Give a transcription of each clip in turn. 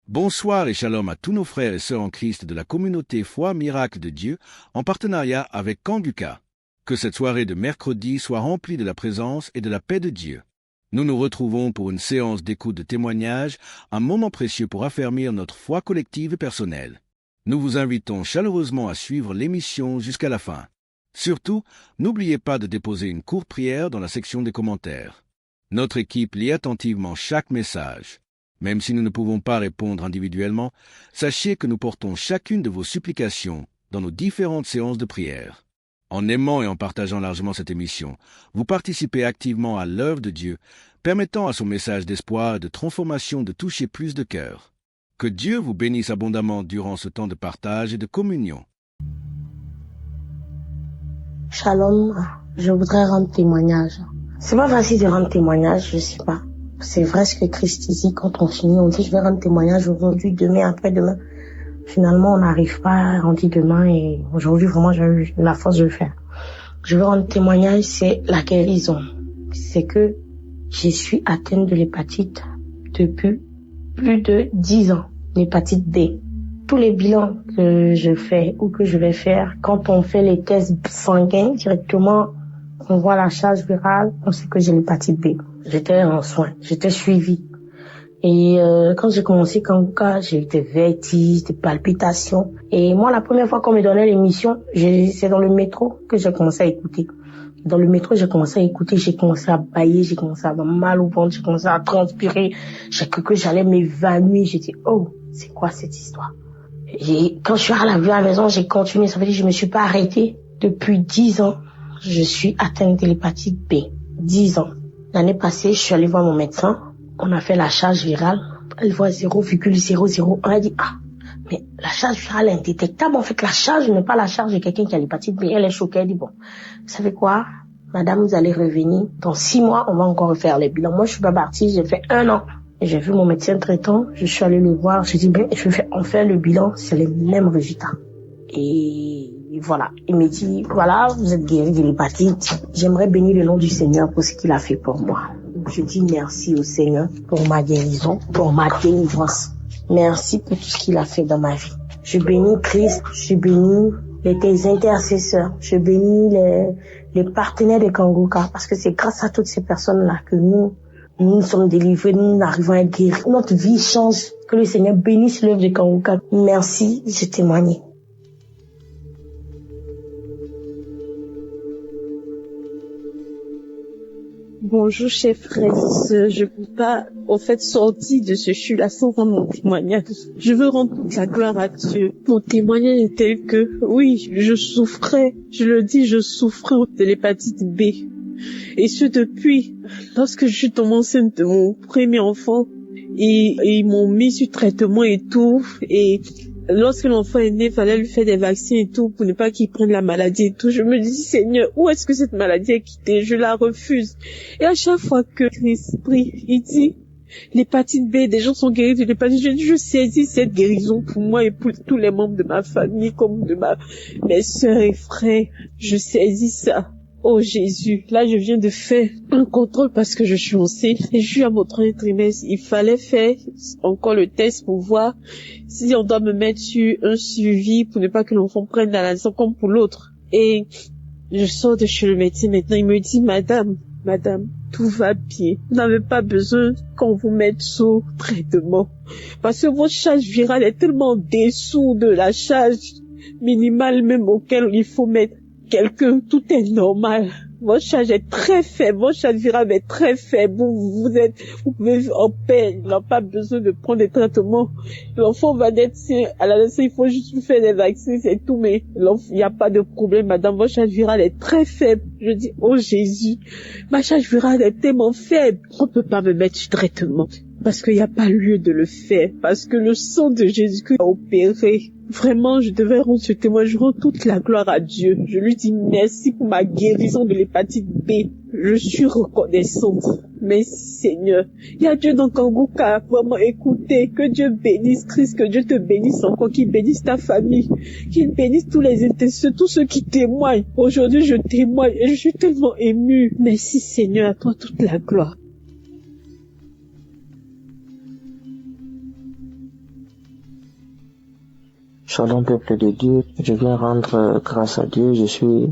Bonsoir et shalom à tous nos frères et sœurs en Christ de la communauté Foi Miracle de Dieu en partenariat avec Kanguka. Que cette soirée de mercredi soit remplie de la présence et de la paix de Dieu. Nous nous retrouvons pour une séance d'écoute de témoignages, un moment précieux pour affermir notre foi collective et personnelle. Nous vous invitons chaleureusement à suivre l'émission jusqu'à la fin. Surtout, n'oubliez pas de déposer une courte prière dans la section des commentaires. Notre équipe lit attentivement chaque message. Même si nous ne pouvons pas répondre individuellement, sachez que nous portons chacune de vos supplications dans nos différentes séances de prière. En aimant et en partageant largement cette émission, vous participez activement à l'œuvre de Dieu, permettant à son message d'espoir et de transformation de toucher plus de cœurs. Que Dieu vous bénisse abondamment durant ce temps de partage et de communion. Shalom, je voudrais rendre témoignage. C'est pas facile de rendre témoignage, je sais pas. C'est vrai ce que Christ dit, quand on finit, on dit je vais rendre témoignage aujourd'hui, demain, après-demain. Finalement, on n'arrive pas, on dit demain et aujourd'hui, vraiment, j'ai eu la force de le faire. Je veux rendre témoignage, c'est la guérison. C'est que je suis atteinte de l'hépatite depuis plus de 10 ans, l'hépatite B. Tous les bilans que je fais ou que je vais faire, quand on fait les tests sanguins directement, on voit la charge virale, on sait que j'ai l'hépatite B. J'étais en soins, j'étais suivie. Et quand j'ai commencé Kanguka, j'ai eu des vertiges, des palpitations. Et moi, la première fois qu'on me donnait l'émission, c'est dans le métro que j'ai commencé à écouter. Dans le métro, j'ai commencé à écouter, j'ai commencé à bâiller, j'ai commencé à avoir mal au ventre, j'ai commencé à transpirer. J'ai cru que j'allais m'évanouir. J'ai dit, oh, c'est quoi cette histoire? Et quand je suis arrivée à la maison, j'ai continué. Ça veut dire que je me suis pas arrêtée. Depuis 10 ans, je suis atteinte de l'hépatite B. 10 ans. L'année passée, je suis allée voir mon médecin. On a fait la charge virale. Elle voit 0,001. Elle dit, ah, mais la charge virale est indétectable. En fait, la charge n'est pas la charge de quelqu'un qui a l'hépatite B. Elle est choquée. Elle dit, bon, vous savez quoi, madame, vous allez revenir. Dans 6 mois, on va encore refaire les bilans. Moi, je suis pas partie. J'ai fait 1 an. Et j'ai vu mon médecin traitant. Je suis allée le voir. J'ai dit, ben, on fait le bilan. C'est les mêmes résultats. Et voilà, il me dit, voilà, vous êtes guéri de l'hépatite. J'aimerais bénir le nom du Seigneur pour ce qu'il a fait pour moi. Je dis merci au Seigneur pour ma guérison, pour ma délivrance. Merci pour tout ce qu'il a fait dans ma vie. Je bénis Christ, je bénis tes intercesseurs, je bénis les partenaires de Kanguka, parce que c'est grâce à toutes ces personnes-là que nous sommes délivrés, nous arrivons à être guéris. Notre vie change. Que le Seigneur bénisse l'œuvre de Kanguka. Merci, j'ai témoigné. Bonjour, chers frères et sœurs. Je ne peux pas, sortir de ce chute-là sans rendre mon témoignage. Je veux rendre toute la gloire à Dieu. Mon témoignage est tel que, oui, je souffrais, je le dis, je souffrais de l'hépatite B. Et ce depuis, lorsque je suis tombée enceinte de mon premier enfant, et ils m'ont mis sur traitement et tout, et lorsque l'enfant est né, il fallait lui faire des vaccins et tout pour ne pas qu'il prenne la maladie et tout. Je me dis, Seigneur, où est-ce que cette maladie est quittée? Je la refuse. Et à chaque fois que Christ prie, il dit, l'hépatite B, des gens sont guéris de l'hépatite. Je dis, je saisis cette guérison pour moi et pour tous les membres de ma famille, comme de mes sœurs et frères. Je saisis ça. Oh Jésus, là je viens de faire un contrôle parce que je suis enceinte et je suis à mon troisième trimestre. Il fallait faire encore le test pour voir si on doit me mettre sur un suivi pour ne pas que l'enfant prenne la naissance comme pour l'autre. Et je sors de chez le médecin maintenant, il me dit, madame, tout va bien. Vous n'avez pas besoin qu'on vous mette sous traitement. Parce que votre charge virale est tellement en dessous de la charge minimale même auquel il faut mettre quelqu'un, tout est normal. Votre charge est très faible, votre charge virale est très faible. Vous pouvez vivre en paix. Il n'a pas besoin de prendre des traitements. L'enfant va naître à la naissance, il faut juste lui faire des vaccins, c'est tout, mais il n'y a pas de problème, madame. Votre charge virale est très faible. Je dis, oh Jésus, ma charge virale est tellement faible. On peut pas me mettre sur traitement. Parce qu'il n'y a pas lieu de le faire. Parce que le sang de Jésus-Christ a opéré. Vraiment, je devais rendre ce témoignage. Je rends toute la gloire à Dieu. Je lui dis merci pour ma guérison de l'hépatite B. Je suis reconnaissante. Merci Seigneur. Il y a Dieu dans Kanguka. Vraiment écoutez. Que Dieu bénisse Christ. Que Dieu te bénisse encore. Qu'il bénisse ta famille. Qu'il bénisse tous les intercesseurs. Tous ceux qui témoignent. Aujourd'hui, je témoigne et je suis tellement émue. Merci Seigneur. À toi toute la gloire. Shalom peuple de Dieu, je viens rendre grâce à Dieu. Je suis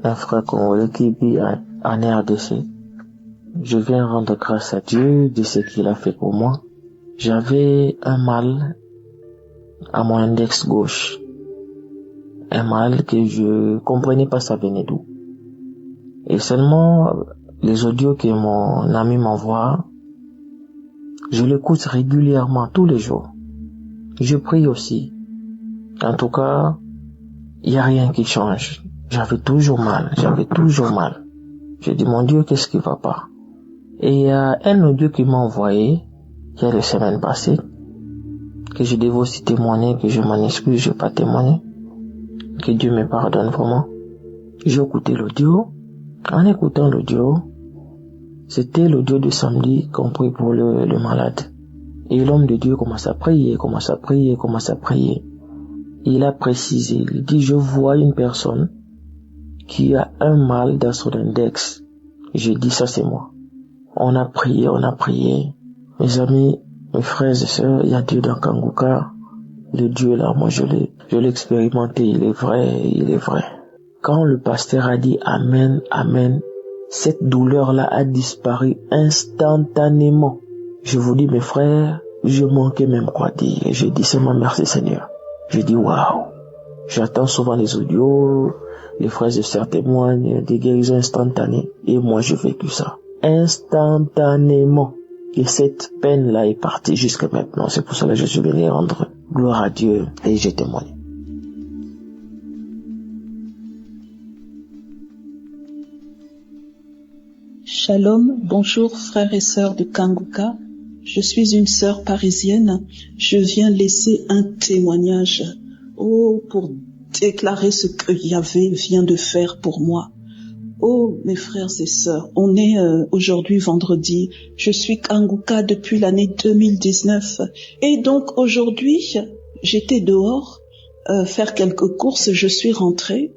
un frère congolais qui vit en RDC. Je viens rendre grâce à Dieu de ce qu'il a fait pour moi. J'avais un mal à mon index gauche. Un mal que je comprenais pas ça venait d'où. Et seulement les audios que mon ami m'envoie, je l'écoute régulièrement tous les jours. Je prie aussi. En tout cas, il n'y a rien qui change. J'avais toujours mal. Je dis, mon Dieu, qu'est-ce qui va pas? Et il y a un audio qui m'a envoyé, il y a les semaines passées, que je devais aussi témoigner, que je m'en excuse, je n'ai pas témoigné. Que Dieu me pardonne vraiment. J'ai écouté l'audio. En écoutant l'audio, c'était l'audio de samedi qu'on prie pour le malade. Et l'homme de Dieu commence à prier. Il a précisé, il dit, je vois une personne qui a un mal dans son index. J'ai dit, ça c'est moi. On a prié. Mes amis, mes frères et sœurs, il y a Dieu dans Kanguka. Le Dieu là, moi je l'ai expérimenté, il est vrai. Quand le pasteur a dit Amen, Amen, cette douleur-là a disparu instantanément. Je vous dis, mes frères, je manquais même quoi dire. J'ai dit seulement merci Seigneur. J'ai dit waouh. J'attends souvent les audios, les frères et sœurs témoignent des guérisons instantanées. Et moi, j'ai vécu ça. Instantanément. Et cette peine-là est partie jusqu'à maintenant. C'est pour cela que je suis venu rendre gloire à Dieu et j'ai témoigné. Shalom, bonjour frères et sœurs de Kanguka. Je suis une sœur parisienne. Je viens laisser un témoignage. Pour déclarer ce que Yahvé vient de faire pour moi. Mes frères et sœurs, on est aujourd'hui vendredi. Je suis Kanguka depuis l'année 2019. Et donc aujourd'hui, j'étais dehors faire quelques courses. Je suis rentrée.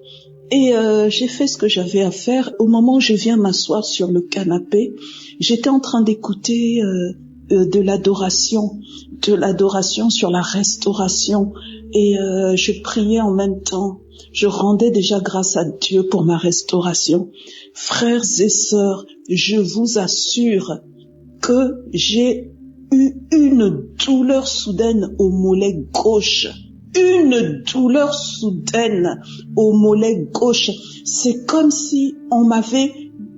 Et j'ai fait ce que j'avais à faire. Au moment où je viens m'asseoir sur le canapé, j'étais en train d'écouter de l'adoration sur la restauration. Et je priais en même temps. Je rendais déjà grâce à Dieu pour ma restauration. Frères et sœurs, je vous assure que j'ai eu une douleur soudaine au mollet gauche. Une douleur soudaine au mollet gauche. C'est comme si on m'avait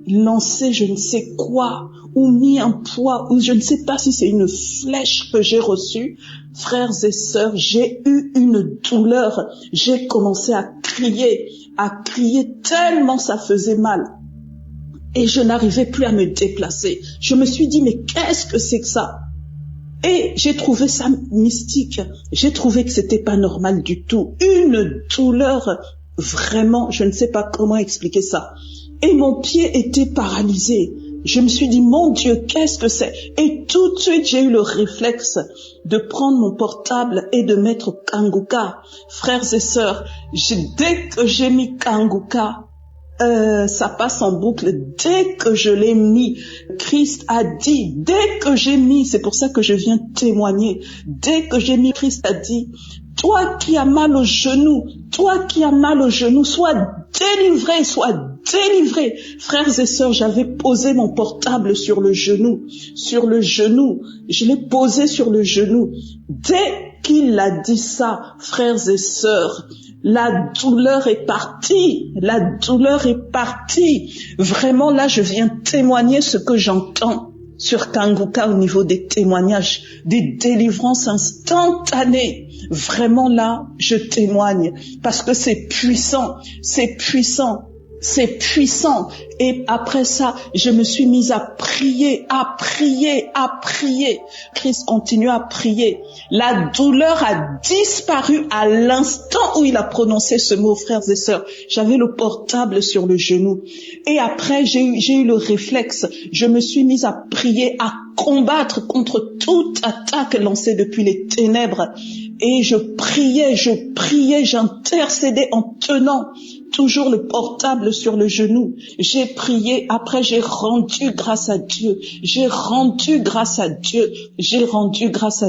lancé je ne sais quoi, ou mis un poids, ou je ne sais pas si c'est une flèche que j'ai reçue. Frères et sœurs, j'ai eu une douleur. J'ai commencé à crier tellement ça faisait mal. Et je n'arrivais plus à me déplacer. Je me suis dit, mais qu'est-ce que c'est que ça? Et j'ai trouvé ça mystique. J'ai trouvé que c'était pas normal du tout. Une douleur, vraiment, je ne sais pas comment expliquer ça. Et mon pied était paralysé. Je me suis dit, mon Dieu, qu'est-ce que c'est? Et tout de suite, j'ai eu le réflexe de prendre mon portable et de mettre Kanguka. Frères et sœurs, dès que j'ai mis Kanguka, ça passe en boucle. Dès que je l'ai mis, Christ a dit, dès que j'ai mis, c'est pour ça que je viens témoigner, dès que j'ai mis, Christ a dit, toi qui as mal au genou, sois délivré. Frères et sœurs, j'avais posé mon portable sur le genou, je l'ai posé sur le genou. Dès qu'il a dit ça, frères et sœurs, la douleur est partie. Vraiment, là, je viens témoigner ce que j'entends sur Kanguka au niveau des témoignages, des délivrances instantanées. Vraiment, là, je témoigne parce que c'est puissant. Et après ça, je me suis mise à prier. Christ continue à prier. La douleur a disparu à l'instant où il a prononcé ce mot, frères et sœurs. J'avais le portable sur le genou. Et après, j'ai eu le réflexe. Je me suis mise à prier, à combattre contre toute attaque lancée depuis les ténèbres. Et je priais, j'intercédais en tenant toujours le portable sur le genou. J'ai prié, après j'ai rendu grâce à Dieu. J'ai rendu grâce à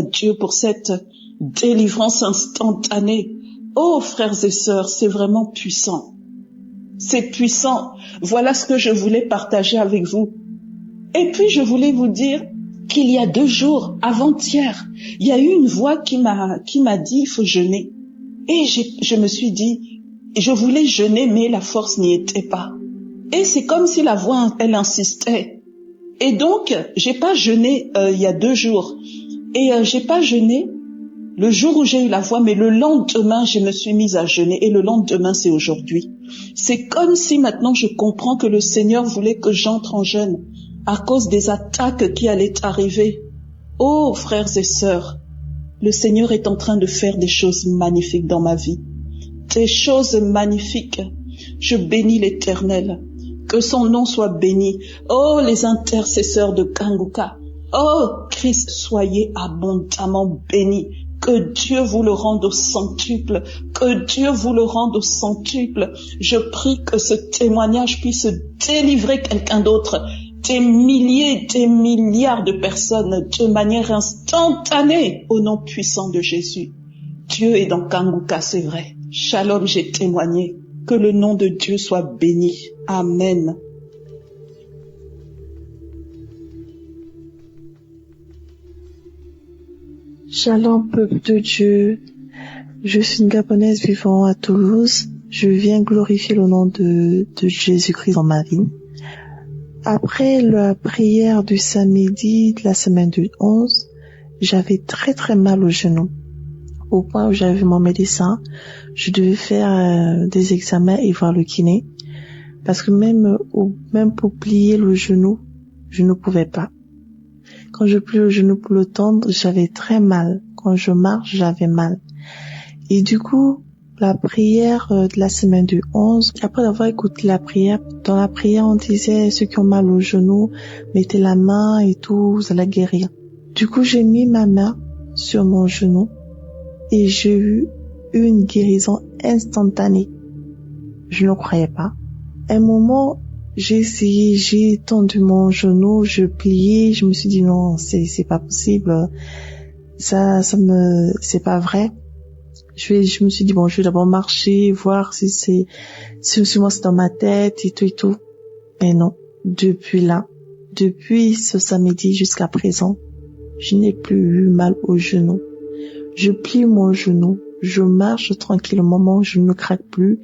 Dieu pour cette délivrance instantanée. Oh, frères et sœurs, c'est vraiment puissant. C'est puissant. Voilà ce que je voulais partager avec vous. Et puis, je voulais vous dire qu'il y a 2 jours, avant-hier, il y a eu une voix qui m'a dit, il faut jeûner. Et je me suis dit, je voulais jeûner, mais la force n'y était pas. Et c'est comme si la voix, elle insistait. Et donc, j'ai pas jeûné il y a 2 jours. Et j'ai pas jeûné le jour où j'ai eu la voix, mais le lendemain, je me suis mise à jeûner. Et le lendemain, c'est aujourd'hui. C'est comme si maintenant je comprends que le Seigneur voulait que j'entre en jeûne à cause des attaques qui allaient arriver. Oh, frères et sœurs, le Seigneur est en train de faire des choses magnifiques dans ma vie. Des choses magnifiques. Je bénis l'Éternel. Que son nom soit béni. Oh, les intercesseurs de Kanguka. Oh, Christ, soyez abondamment bénis. Que Dieu vous le rende au centuple. Que Dieu vous le rende au centuple. Je prie que ce témoignage puisse délivrer quelqu'un d'autre. Des milliers, des milliards de personnes de manière instantanée au nom puissant de Jésus. Dieu est dans Kanguka, c'est vrai. Shalom, j'ai témoigné. Que le nom de Dieu soit béni. Amen. Shalom, peuple de Dieu. Je suis une Gabonaise vivant à Toulouse. Je viens glorifier le nom de Jésus-Christ dans ma vie. Après la prière du samedi de la semaine du 11, j'avais très très mal au genou. Au point où j'avais vu mon médecin, je devais faire des examens et voir le kiné. Parce que même pour plier le genou, je ne pouvais pas. Quand je plie le genou pour le tendre, j'avais très mal. Quand je marche, j'avais mal. Et du coup, la prière de la semaine du 11, après avoir écouté la prière, dans la prière, on disait ceux qui ont mal au genou, mettez la main et tout, vous allez guérir. Du coup, j'ai mis ma main sur mon genou et j'ai eu une guérison instantanée. Je ne croyais pas. À un moment, j'ai essayé, j'ai tendu mon genou, je pliais, je me suis dit non, c'est pas possible. C'est pas vrai. Je me suis dit bon, je vais d'abord marcher, voir si moi c'est dans ma tête et tout. Mais non. Depuis ce samedi jusqu'à présent, je n'ai plus eu mal au genou. Je plie mon genou, je marche tranquillement, je ne craque plus,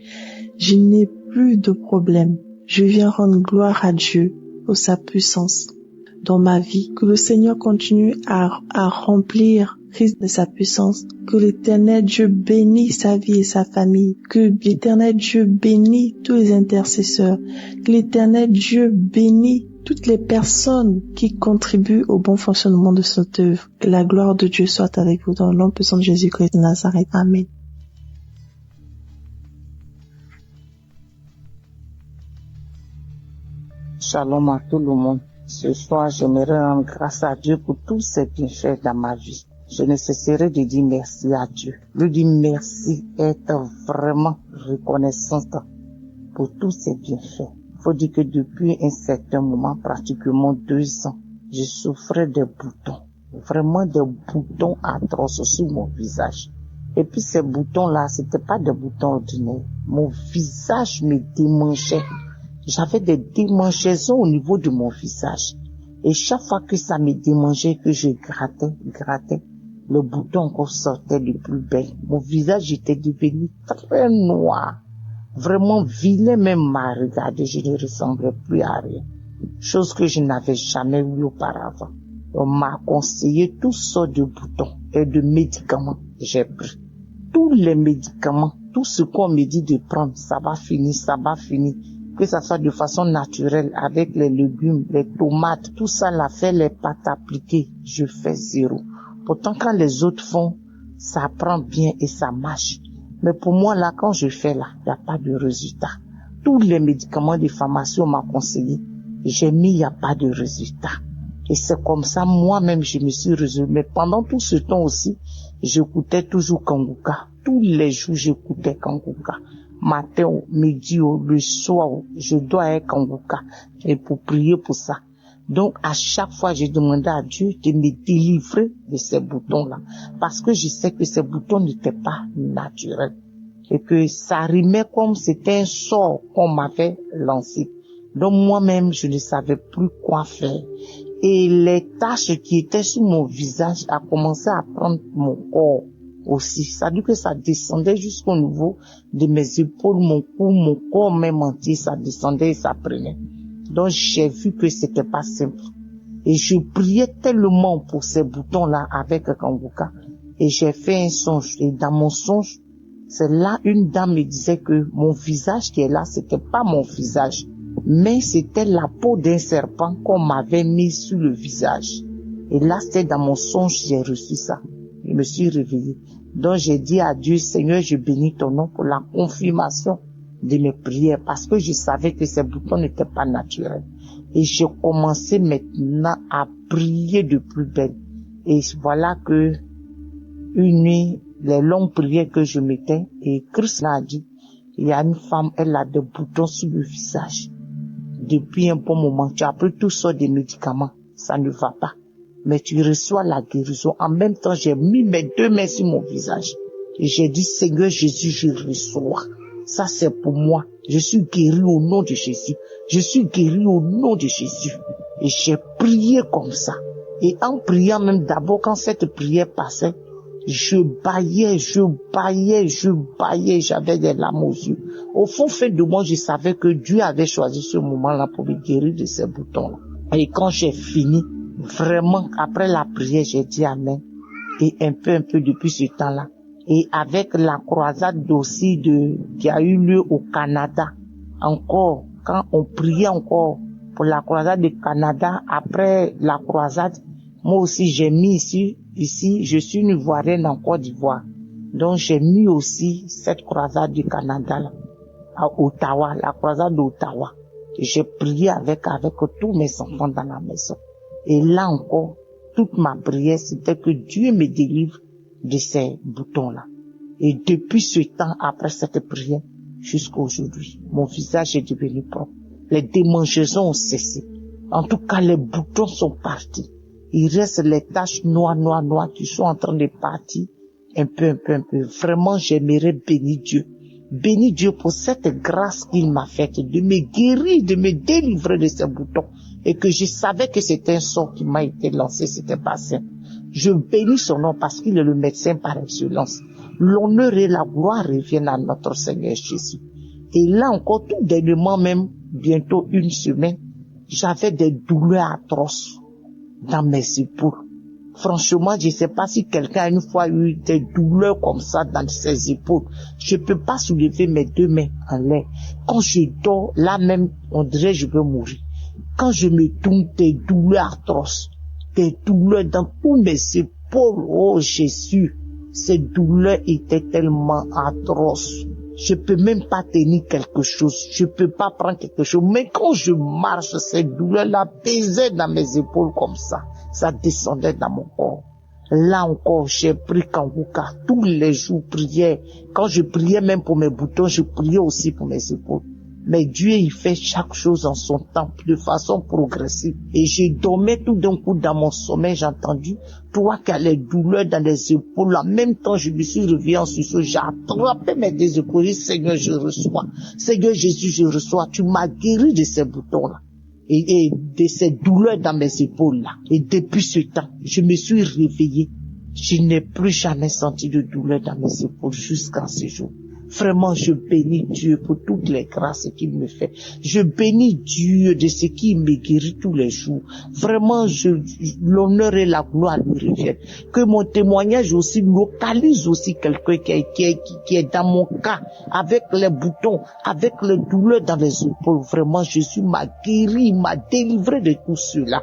je n'ai plus de problème. Je viens rendre gloire à Dieu pour sa puissance dans ma vie. Que le Seigneur continue à remplir Christ de sa puissance. Que l'Éternel Dieu bénisse sa vie et sa famille. Que l'Éternel Dieu bénisse tous les intercesseurs. Que l'Éternel Dieu bénisse toutes les personnes qui contribuent au bon fonctionnement de cette œuvre. Que la gloire de Dieu soit avec vous dans le nom puissant de Jésus-Christ de Nazareth. Amen. Shalom à tout le monde. Ce soir, j'aimerais rendre grâce à Dieu pour tous ses bienfaits dans ma vie. Je ne cesserai de dire merci à Dieu. Lui dire merci, être vraiment reconnaissante pour tous ses bienfaits. Il faut dire que depuis un certain moment, pratiquement 2 ans, je souffrais de boutons. Vraiment des boutons atroces sur mon visage. Et puis ces boutons-là, c'était pas des boutons ordinaires. Mon visage me démangeait. J'avais des démangeaisons au niveau de mon visage. Et chaque fois que ça me démangeait, que je grattais, le bouton encore sortait de plus belle. Mon visage était devenu très noir. Vraiment vilain même m'a regardé. Je ne ressemblais plus à rien. Chose que je n'avais jamais vue auparavant. On m'a conseillé toutes sortes de boutons et de médicaments. J'ai pris tous les médicaments, tout ce qu'on me dit de prendre, ça va finir. Que ça soit de façon naturelle, avec les légumes, les tomates, tout ça l'a fait, les pâtes appliquées, je fais 0. Pourtant, quand les autres font, ça prend bien et ça marche. Mais pour moi, là, quand je fais là, il n'y a pas de résultat. Tous les médicaments de pharmacie, on m'a conseillé. J'ai mis, il n'y a pas de résultat. Et c'est comme ça, moi-même, je me suis résolue. Mais pendant tout ce temps aussi, j'écoutais toujours Kanguka. Tous les jours, j'écoutais Kanguka. Matin, midi, le soir, je dois être Kanguka. Et pour prier pour ça. Donc, à chaque fois, j'ai demandé à Dieu de me délivrer de ces boutons-là. Parce que je sais que ces boutons n'étaient pas naturels. et que ça rimait comme c'était un sort qu'on m'avait lancé. Donc moi-même, je ne savais plus quoi faire. Et les taches qui étaient sur mon visage a commencé à prendre mon corps aussi. Ça veut dire que ça descendait jusqu'au niveau de mes épaules, mon cou, mon corps même entier, ça descendait et ça prenait. Donc j'ai vu que c'était pas simple. Et je priais tellement pour ces boutons-là avec Kanguka. Et j'ai fait un songe. Et dans mon songe, c'est là une dame me disait que mon visage qui est là, c'était pas mon visage, mais c'était la peau d'un serpent qu'on m'avait mis sur le visage. Et là, c'était dans mon songe, j'ai reçu ça. Je me suis réveillée. Donc j'ai dit à Dieu, Seigneur, je bénis ton nom pour la confirmation de mes prières, parce que je savais que ces boutons n'étaient pas naturels. Et j'ai commencé maintenant à prier de plus belle. Et voilà que une nuit, les longues prières que je mettais, et Christ m'a dit, il y a une femme, elle a des boutons sur le visage. Depuis un bon moment, tu as pris toutes sortes de médicaments, ça ne va pas. Mais tu reçois la guérison. En même temps, j'ai mis mes 2 mains sur mon visage. Et j'ai dit, Seigneur Jésus, je reçois. Ça, c'est pour moi. Je suis guéri au nom de Jésus. Je suis guéri au nom de Jésus. Et j'ai prié comme ça. Et en priant même d'abord, quand cette prière passait, je bâillais, j'avais des larmes aux yeux. Au fond de moi, je savais que Dieu avait choisi ce moment-là pour me guérir de ces boutons-là. Et quand j'ai fini, vraiment, après la prière, j'ai dit Amen. Et un peu depuis ce temps-là. Et avec la croisade aussi qui a eu lieu au Canada, encore, quand on priait encore pour la croisade du Canada, après la croisade, moi aussi j'ai mis ici, je suis une Ivoirienne en Côte d'Ivoire. Donc j'ai mis aussi cette croisade du Canada là, à Ottawa, la croisade d'Ottawa. Et j'ai prié avec tous mes enfants dans la maison. Et là encore, toute ma prière, c'était que Dieu me délivre de ces boutons-là. Et depuis ce temps, après cette prière, jusqu'à aujourd'hui, mon visage est devenu propre. Les démangeaisons ont cessé. En tout cas, les boutons sont partis. Il reste les taches noires qui sont en train de partir un peu. Vraiment, j'aimerais bénir Dieu. Bénis Dieu pour cette grâce qu'il m'a faite de me guérir, de me délivrer de ces boutons. Et que je savais que c'était un sort qui m'a été lancé, c'était pas simple. Je bénis son nom parce qu'il est le médecin par excellence. L'honneur et la gloire reviennent à notre Seigneur Jésus. Et là encore, tout dernièrement même, bientôt une semaine, j'avais des douleurs atroces dans mes épaules. Franchement, je ne sais pas si quelqu'un a une fois eu des douleurs comme ça dans ses épaules. Je peux pas soulever mes 2 mains en l'air. Quand je dors, là même, on dirait que je veux mourir. Quand je me tourne, des douleurs atroces, des douleurs dans tous mes épaules. Oh Jésus, ces douleurs étaient tellement atroces. Je peux même pas tenir quelque chose. Je peux pas prendre quelque chose. Mais quand je marche, ces douleurs-là pesaient dans mes épaules comme ça. Ça descendait dans mon corps. Là encore, j'ai pris Kanguka. Tous les jours, priais. Quand je priais même pour mes boutons, je priais aussi pour mes épaules. Mais Dieu, il fait chaque chose en son temps, de façon progressive. Et je dormais tout d'un coup dans mon sommeil, j'ai entendu, toi qui as les douleurs dans les épaules, en même temps, je me suis réveillé en sursaut, j'ai attrapé mes 2 épaules, j'ai dit, Seigneur, je reçois. Seigneur Jésus, je reçois. Tu m'as guéri de ces boutons-là. Et de ces douleurs dans mes épaules-là. Et depuis ce temps, je me suis réveillé. Je n'ai plus jamais senti de douleur dans mes épaules jusqu'à ce jour. Vraiment, je bénis Dieu pour toutes les grâces qu'il me fait. Je bénis Dieu de ce qu'il me guérit tous les jours. Vraiment, l'honneur et la gloire lui reviennent. Que mon témoignage aussi localise aussi quelqu'un qui est dans mon cas, avec les boutons, avec les douleurs dans les épaules. Vraiment, Jésus m'a guéri, m'a délivré de tout cela.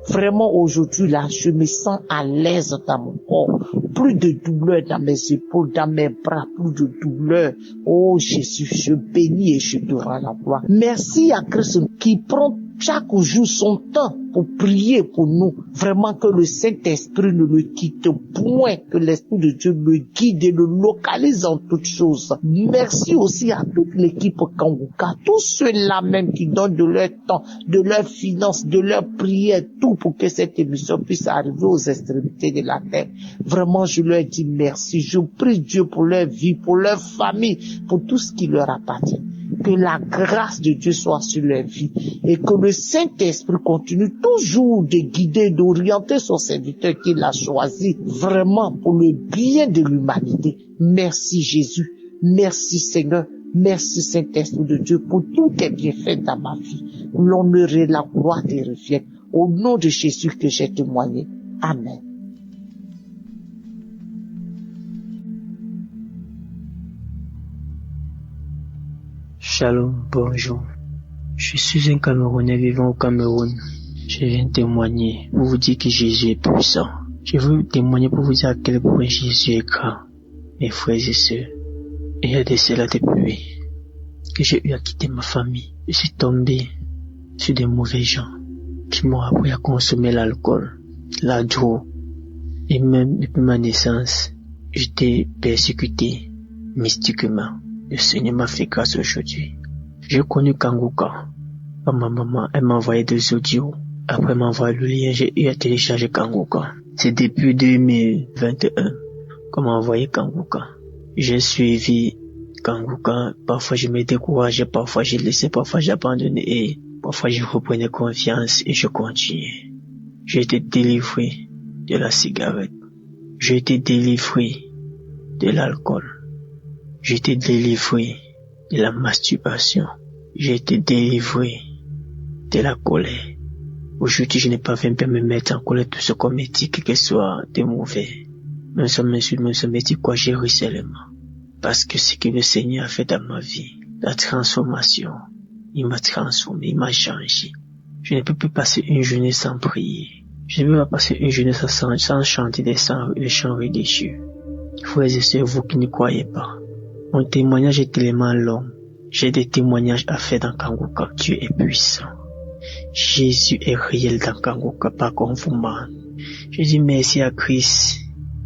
Vraiment, aujourd'hui, là, je me sens à l'aise dans mon corps. Plus de douleur dans mes épaules, dans mes bras, plus de douleur. Oh Jésus, je bénis et je te rends la gloire. Merci à Christ qui prend chaque jour son temps pour prier pour nous. Vraiment que le Saint-Esprit ne le quitte point, que l'Esprit de Dieu le guide et le localise en toutes choses. Merci aussi à toute l'équipe Kanguka, tous ceux-là même qui donnent de leur temps, de leurs finances, de leurs prières, tout pour que cette émission puisse arriver aux extrémités de la terre. Vraiment, je leur dis merci. Je prie Dieu pour leur vie, pour leur famille, pour tout ce qui leur appartient. Que la grâce de Dieu soit sur leur vie et que le Saint-Esprit continue toujours de guider, d'orienter son serviteur qu'il a choisi vraiment pour le bien de l'humanité. Merci Jésus, merci Seigneur, merci Saint-Esprit de Dieu pour tout tes bienfaits dans ma vie. L'honneur et la gloire te reviennent. Au nom de Jésus que j'ai témoigné. Amen. Shalom, bonjour. Je suis un Camerounais vivant au Cameroun. Je viens témoigner pour vous dire que Jésus est puissant. Je veux témoigner pour vous dire à quel point Jésus est grand. Mes frères et sœurs, il y a de cela depuis que j'ai eu à quitter ma famille. Je suis tombé sur des mauvais gens qui m'ont appris à consommer l'alcool, la drogue. Et même depuis ma naissance, j'étais persécuté mystiquement. Le Seigneur m'a fait grâce aujourd'hui. J'ai connu Kanguka. Ma maman, elle m'a envoyé des audios. Après m'envoyer le lien, j'ai eu à télécharger Kanguka. C'est depuis 2021 qu'on m'a envoyé Kanguka. J'ai suivi Kanguka. Parfois je me décourageais, parfois j'ai laissé, parfois j'ai abandonné et parfois je reprenais confiance et je continuais. J'ai été délivré de la cigarette. J'ai été délivré de l'alcool. J'ai été délivré de la masturbation. J'ai été délivré de la colère. Aujourd'hui, je n'ai pas fait me mettre en colère tout ce qu'on me dit, que ce soit de mauvais. Même si on m'insulte, même si on me dit quoi, j'ai ri seulement. Parce que ce que le Seigneur a fait dans ma vie, la transformation, il m'a transformé, il m'a changé. Je ne peux plus passer une journée sans prier. Je ne peux pas passer une journée sans chanter des chants religieux. Frères et sœurs, vous qui ne croyez pas, mon témoignage est tellement long. J'ai des témoignages à faire dans Kanguka. Dieu est puissant. Jésus est réel dans Kanguka, pas comme vous m'en. Je dis merci à Christ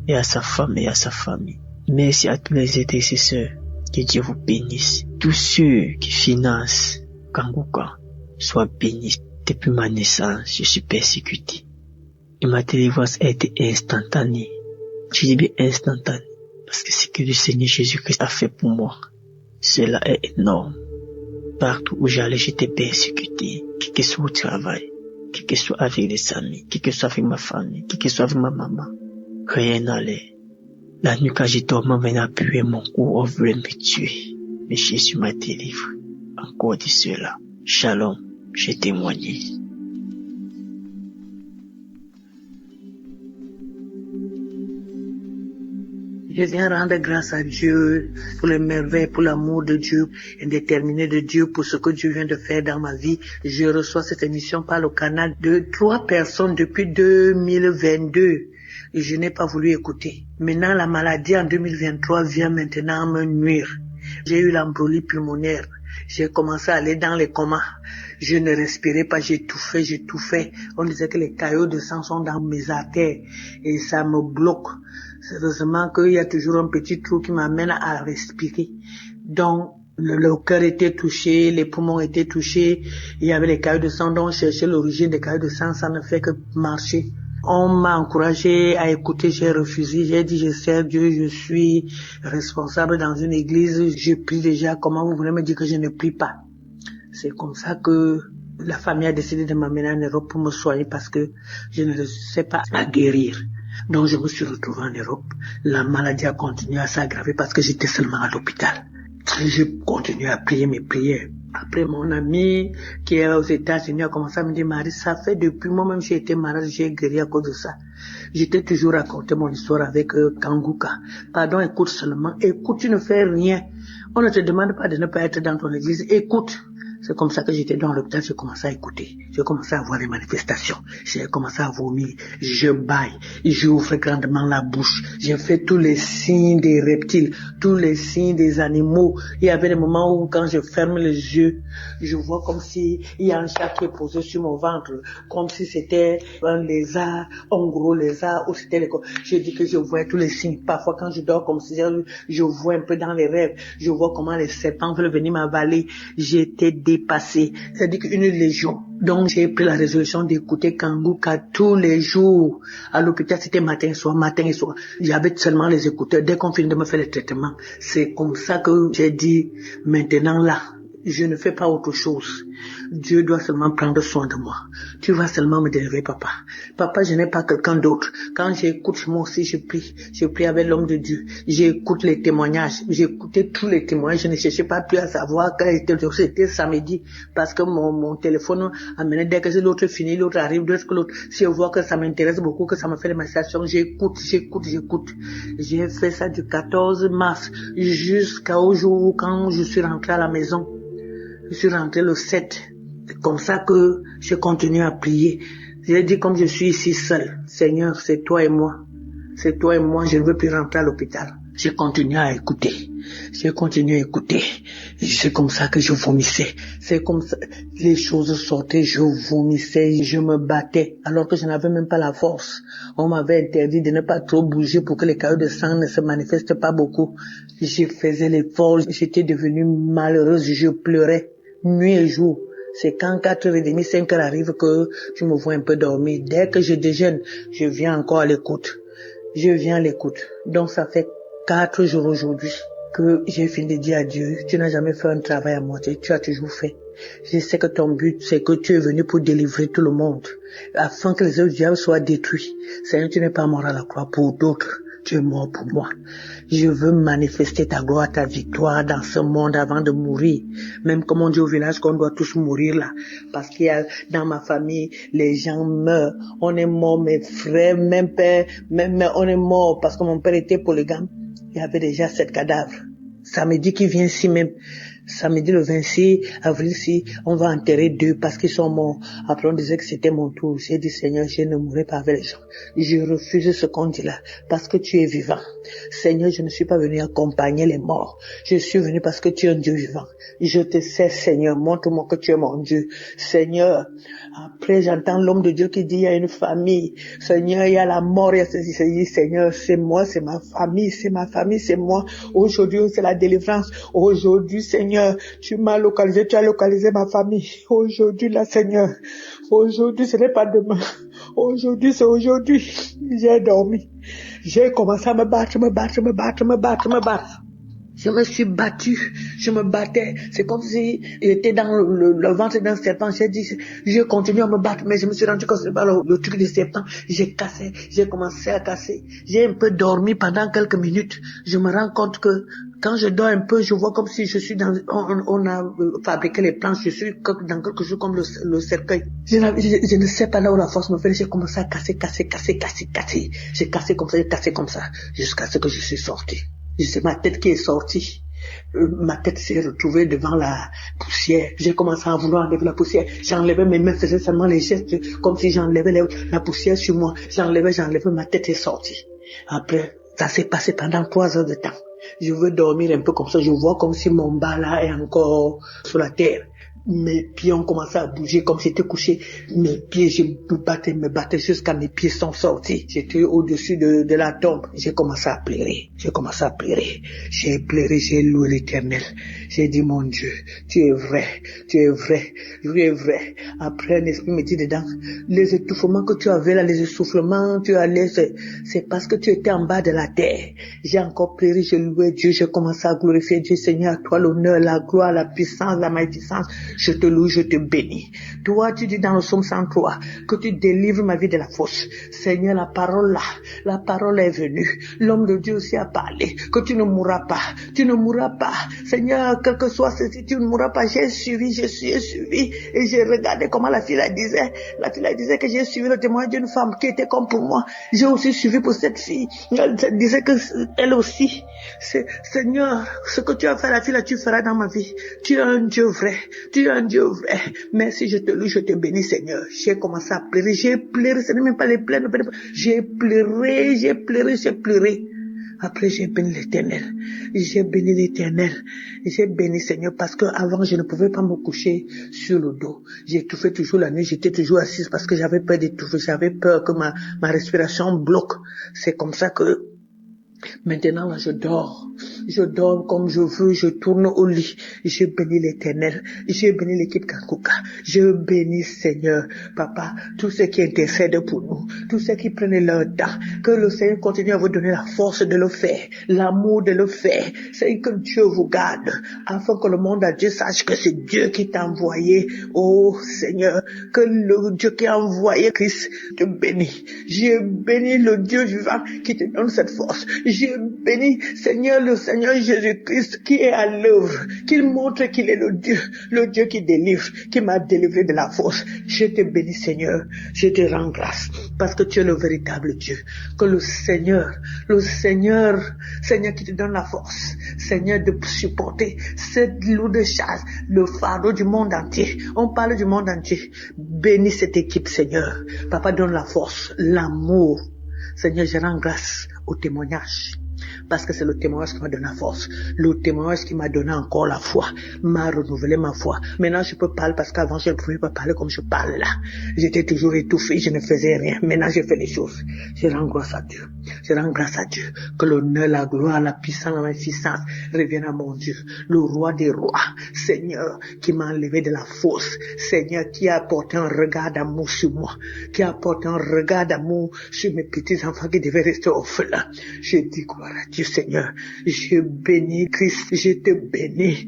et à sa femme et à sa famille. Merci à tous les intercesseurs. Que Dieu vous bénisse. Tous ceux qui financent Kanguka soient bénis. Depuis ma naissance, je suis persécuté. Et ma délivrance a été instantanée. Je dis bien instantanée. Parce que ce que le Seigneur Jésus-Christ a fait pour moi, cela est énorme. Partout où j'allais, j'étais persécuté. Qui que soit au travail, qui que soit avec les amis, qui que soit avec ma famille, qui que soit avec ma maman. Rien n'allait. La nuit quand j'ai dormi, on venait appuyer mon cou, on voulait me tuer. Mais Jésus m'a délivré. Encore de cela. Shalom, j'ai témoigné. Je viens rendre grâce à Dieu pour les merveilles, pour l'amour de Dieu, indéterminé de Dieu, pour ce que Dieu vient de faire dans ma vie. Je reçois cette émission par le canal de 3 personnes depuis 2022 et je n'ai pas voulu écouter. Maintenant, la maladie en 2023 vient maintenant me nuire. J'ai eu l'embolie pulmonaire. J'ai commencé à aller dans les comas. Je ne respirais pas, j'étouffais. On disait que les caillots de sang sont dans mes artères et ça me bloque. Sérieusement qu'il y a toujours un petit trou qui m'amène à respirer. Donc, le cœur était touché, les poumons étaient touchés, il y avait les caillots de sang, donc chercher l'origine des caillots de sang, ça ne fait que marcher. On m'a encouragé à écouter, j'ai refusé, j'ai dit je sers Dieu, je suis responsable dans une église, je prie déjà, comment vous voulez me dire que je ne prie pas? C'est comme ça que la famille a décidé de m'amener en Europe pour me soigner parce que je ne sais pas à guérir. Donc je me suis retrouvé en Europe. La maladie a continué à s'aggraver parce que j'étais seulement à l'hôpital. J'ai continué à prier mes prières. Après, mon ami qui est aux États-Unis a commencé à me dire, Marie, ça fait depuis moi-même j'ai été malade, j'ai guéri à cause de ça. J'étais toujours raconté mon histoire avec Kanguka. Pardon, écoute seulement. Écoute, tu ne fais rien. On ne te demande pas de ne pas être dans ton église. Écoute. C'est comme ça que j'étais dans l'hôpital, j'ai commencé à écouter. J'ai commencé à voir les manifestations. J'ai commencé à vomir. Je baille. J'ouvre grandement la bouche. J'ai fait tous les signes des reptiles, tous les signes des animaux. Il y avait des moments où quand je ferme les yeux, je vois comme si il y a un chat qui est posé sur mon ventre, comme si c'était un lézard, un gros lézard, ou c'était les... Je dis que je vois tous les signes. Parfois quand je dors comme si je vois un peu dans les rêves, je vois comment les serpents veulent venir m'avaler. J'étais dépassé. C'est-à-dire qu'une légion. Donc j'ai pris la résolution d'écouter Kanguka tous les jours. À l'hôpital, c'était matin et soir, matin et soir. J'avais seulement les écouteurs. Dès qu'on finit de me faire les traitements, c'est comme ça que j'ai dit, maintenant là, je ne fais pas autre chose. Dieu doit seulement prendre soin de moi. Tu vas seulement me délivrer, papa. Papa, je n'ai pas quelqu'un d'autre. Quand j'écoute, moi aussi, je prie. Je prie avec l'homme de Dieu. J'écoute les témoignages. J'écoutais tous les témoignages. Je ne cherchais pas plus à savoir quel était c'était samedi. Parce que mon téléphone amenait dès que l'autre finit, l'autre arrive, dès que l'autre, si je vois que ça m'intéresse beaucoup, que ça me fait des manifestations, j'écoute. J'ai fait ça du 14 mars jusqu'au jour où quand je suis rentré à la maison. Je suis rentré le 7. C'est comme ça que je continue à prier. J'ai dit comme je suis ici seul, Seigneur, c'est toi et moi. C'est toi et moi, je ne veux plus rentrer à l'hôpital. J'ai continué à écouter. C'est comme ça que je vomissais. C'est comme ça, les choses sortaient, je vomissais, je me battais, alors que je n'avais même pas la force. On m'avait interdit de ne pas trop bouger pour que les caillots de sang ne se manifestent pas beaucoup. Je faisais l'effort, j'étais devenue malheureuse, je pleurais nuit et jour. C'est quand 4h30, 5h arrive que je me vois un peu dormir. Dès que je déjeune, je viens encore à l'écoute. Donc ça fait 4 jours aujourd'hui que j'ai fini de dire à Dieu, tu n'as jamais fait un travail à moitié, tu as toujours fait. Je sais que ton but, c'est que tu es venu pour délivrer tout le monde, afin que les œuvres du diable soient détruits. Seigneur, tu n'es pas mort à la croix pour d'autres. Tu es mort pour moi. Je veux manifester ta gloire, ta victoire dans ce monde avant de mourir. Même comme on dit au village qu'on doit tous mourir là. Parce qu'il y a dans ma famille, les gens meurent. On est mort, mes frères, même père, même mère, on est mort parce que mon père était polygame. Il y avait déjà 7 cadavres. Samedi qui vient ici même. Samedi le 26 avril, si on va enterrer 2 parce qu'ils sont morts. Après on disait que c'était mon tour. J'ai dit Seigneur, je ne mourrai pas avec les gens. Je refuse ce qu'on dit là parce que tu es vivant. Seigneur, je ne suis pas venu accompagner les morts. Je suis venu parce que tu es un Dieu vivant. Je te sais Seigneur, montre-moi que tu es mon Dieu. Seigneur, après j'entends l'homme de Dieu qui dit il y a une famille. Seigneur, il y a la mort, il y a ceci. Seigneur, c'est moi, c'est ma famille, c'est moi. Aujourd'hui c'est la délivrance. Aujourd'hui Seigneur, tu m'as localisé, tu as localisé ma famille. Aujourd'hui, là, Seigneur. Aujourd'hui, ce n'est pas demain. Aujourd'hui, c'est aujourd'hui. J'ai dormi. J'ai commencé à me battre. Je me suis battue, je me battais. C'est comme si j'étais dans le ventre d'un serpent. J'ai continué à me battre, mais je me suis rendu compte que c'est pas le truc du serpent. J'ai commencé à casser. J'ai un peu dormi pendant quelques minutes. Je me rends compte que quand je dors un peu, je vois comme si je suis on a fabriqué les planches, je suis dans quelque chose comme le cercueil. Je ne sais pas là où la force me fait. J'ai commencé à casser. J'ai cassé comme ça, jusqu'à ce que je suis sorti. C'est ma tête qui est sortie. Ma tête s'est retrouvée devant la poussière. J'ai commencé à vouloir enlever la poussière. J'enlevais mes mains, faisais seulement les gestes comme si j'enlevais la poussière sur moi. J'enlevais, ma tête est sortie. Après, ça s'est passé pendant 3 heures de temps. Je veux dormir un peu comme ça. Je vois comme si mon bas là est encore sur la terre. Mes pieds ont commencé à bouger comme j'étais couché. Mes pieds, je me battais jusqu'à mes pieds sont sortis. J'étais au-dessus de la tombe. J'ai commencé à pleurer. J'ai pleuré, j'ai loué l'Éternel. J'ai dit, mon Dieu, tu es vrai. Après, un esprit me dit dedans, les étouffements que tu avais là, les essoufflements, c'est parce que tu étais en bas de la terre. J'ai encore pleuré, j'ai loué Dieu, j'ai commencé à glorifier Dieu. Seigneur, à toi l'honneur, la gloire, la puissance, la magnificence. Je te loue, je te bénis. Toi, tu dis dans le psaume 103 que tu délivres ma vie de la fosse. Seigneur, la parole est venue. L'homme de Dieu aussi a parlé que tu ne mourras pas. Seigneur, quel que soit ceci, tu ne mourras pas. J'ai suivi et j'ai regardé comment la fille disait. La fille disait que j'ai suivi le témoignage d'une femme qui était comme pour moi. J'ai aussi suivi pour cette fille. Elle disait que elle aussi. Seigneur, ce que tu as fait à la fille là, tu feras dans ma vie. Tu es un Dieu vrai. Tu es un Dieu vrai. Merci, je te loue, je te bénis, Seigneur. J'ai commencé à pleurer, j'ai pleuré, ce n'est même pas les pleurs. J'ai pleuré. Après, j'ai béni l'Éternel. J'ai béni, Seigneur, parce que avant je ne pouvais pas me coucher sur le dos. J'étouffais toujours la nuit, j'étais toujours assise parce que j'avais peur d'étouffer, j'avais peur que ma respiration bloque. C'est comme ça que maintenant, là, je dors comme je veux, je tourne au lit. Je bénis l'Éternel, je bénis l'équipe Kanguka, je bénis Seigneur, Papa, tous ceux qui intercèdent pour nous, tous ceux qui prennent leur temps, que le Seigneur continue à vous donner la force de le faire, l'amour de le faire. C'est que Dieu vous garde, afin que le monde entier sache que c'est Dieu qui t'a envoyé. Oh Seigneur, que le Dieu qui a envoyé Christ te bénit. Je bénis le Dieu vivant qui te donne cette force. Je bénis Seigneur, le Seigneur Jésus-Christ qui est à l'œuvre, qu'il montre qu'il est le Dieu qui délivre, qui m'a délivré de la force. Je te bénis Seigneur, je te rends grâce parce que tu es le véritable Dieu. Que le Seigneur qui te donne la force, Seigneur, de supporter cette lourde charge, le fardeau du monde entier. On parle du monde entier. Bénis cette équipe Seigneur. Papa, donne la force, l'amour. Seigneur, je rends grâce au témoignage. Parce que c'est le témoignage qui m'a donné la force. Le témoignage qui m'a donné encore la foi. M'a renouvelé ma foi. Maintenant, je peux parler parce qu'avant, je ne pouvais pas parler comme je parle là. J'étais toujours étouffé, je ne faisais rien. Maintenant, je fais les choses. Je rends grâce à Dieu. Je rends grâce à Dieu. Que l'honneur, la gloire, la puissance, la magnificence reviennent à mon Dieu. Le roi des rois. Seigneur, qui m'a enlevé de la fosse. Seigneur, qui a apporté un regard d'amour sur moi. Qui a apporté un regard d'amour sur mes petits enfants qui devaient rester orphelins. Je dis gloire à Dieu Seigneur, je bénis Christ, je te bénis,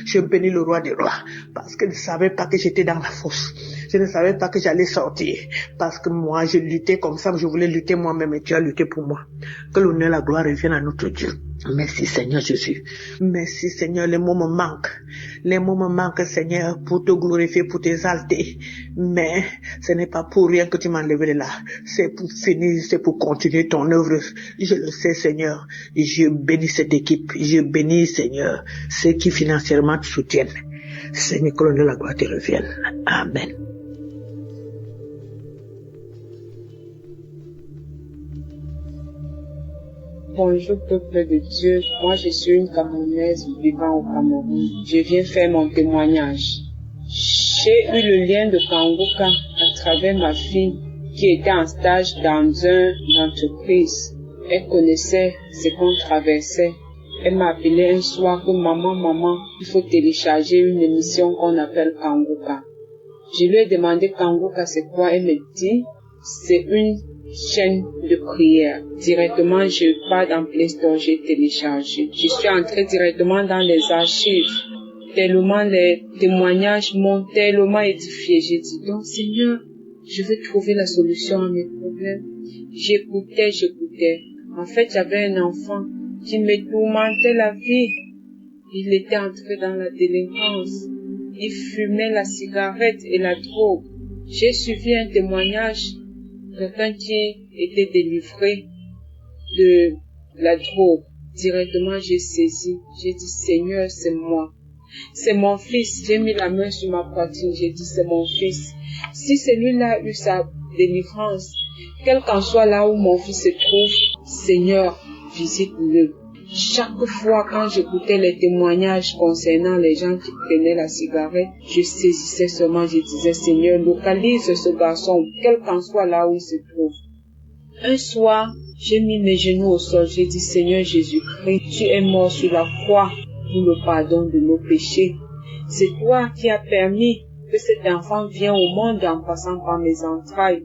je bénis le roi des rois, parce que je ne savais pas que j'étais dans la fosse, je ne savais pas que j'allais sortir, parce que moi je luttais comme ça, je voulais lutter moi-même et tu as lutté pour moi. Que l'honneur et la gloire reviennent à notre Dieu. Merci Seigneur Jésus, merci Seigneur, les mots me manquent Seigneur, pour te glorifier, pour t'exalter, mais ce n'est pas pour rien que tu m'as enlevé de là, c'est pour finir, c'est pour continuer ton œuvre, je le sais Seigneur, je bénis cette équipe, je bénis Seigneur, ceux qui financièrement te soutiennent, Seigneur, que l'honneur et la gloire te reviennent, Amen. Bonjour peuple de Dieu, moi je suis une Camerounaise vivant au Cameroun. Je viens faire mon témoignage. J'ai eu le lien de Kanguka à travers ma fille qui était en stage dans une entreprise. Elle connaissait ce qu'on traversait. Elle m'a appelé un soir que maman, il faut télécharger une émission qu'on appelle Kanguka. Je lui ai demandé Kanguka c'est quoi, elle me dit c'est une chaîne de prière. Directement, je pars dans Play Store, j'ai téléchargé. Je suis entrée directement dans les archives. Tellement les témoignages m'ont tellement édifié. J'ai dit, donc Seigneur, je veux trouver la solution à mes problèmes. J'écoutais. En fait, j'avais un enfant qui me tourmentait la vie. Il était entré dans la délinquance. Il fumait la cigarette et la drogue. J'ai suivi un témoignage. Quelqu'un qui était délivré de la drogue. Directement, j'ai saisi. J'ai dit, Seigneur, c'est moi. C'est mon fils. J'ai mis la main sur ma poitrine. J'ai dit, c'est mon fils. Si celui-là a eu sa délivrance, quel qu'en soit là où mon fils se trouve, Seigneur, visite-le. Chaque fois quand j'écoutais les témoignages concernant les gens qui prenaient la cigarette, je saisissais seulement, je disais, Seigneur, localise ce garçon, quel qu'en soit là où il se trouve. Un soir, j'ai mis mes genoux au sol, j'ai dit, Seigneur Jésus-Christ, tu es mort sur la croix pour le pardon de nos péchés. C'est toi qui as permis que cet enfant vienne au monde en passant par mes entrailles.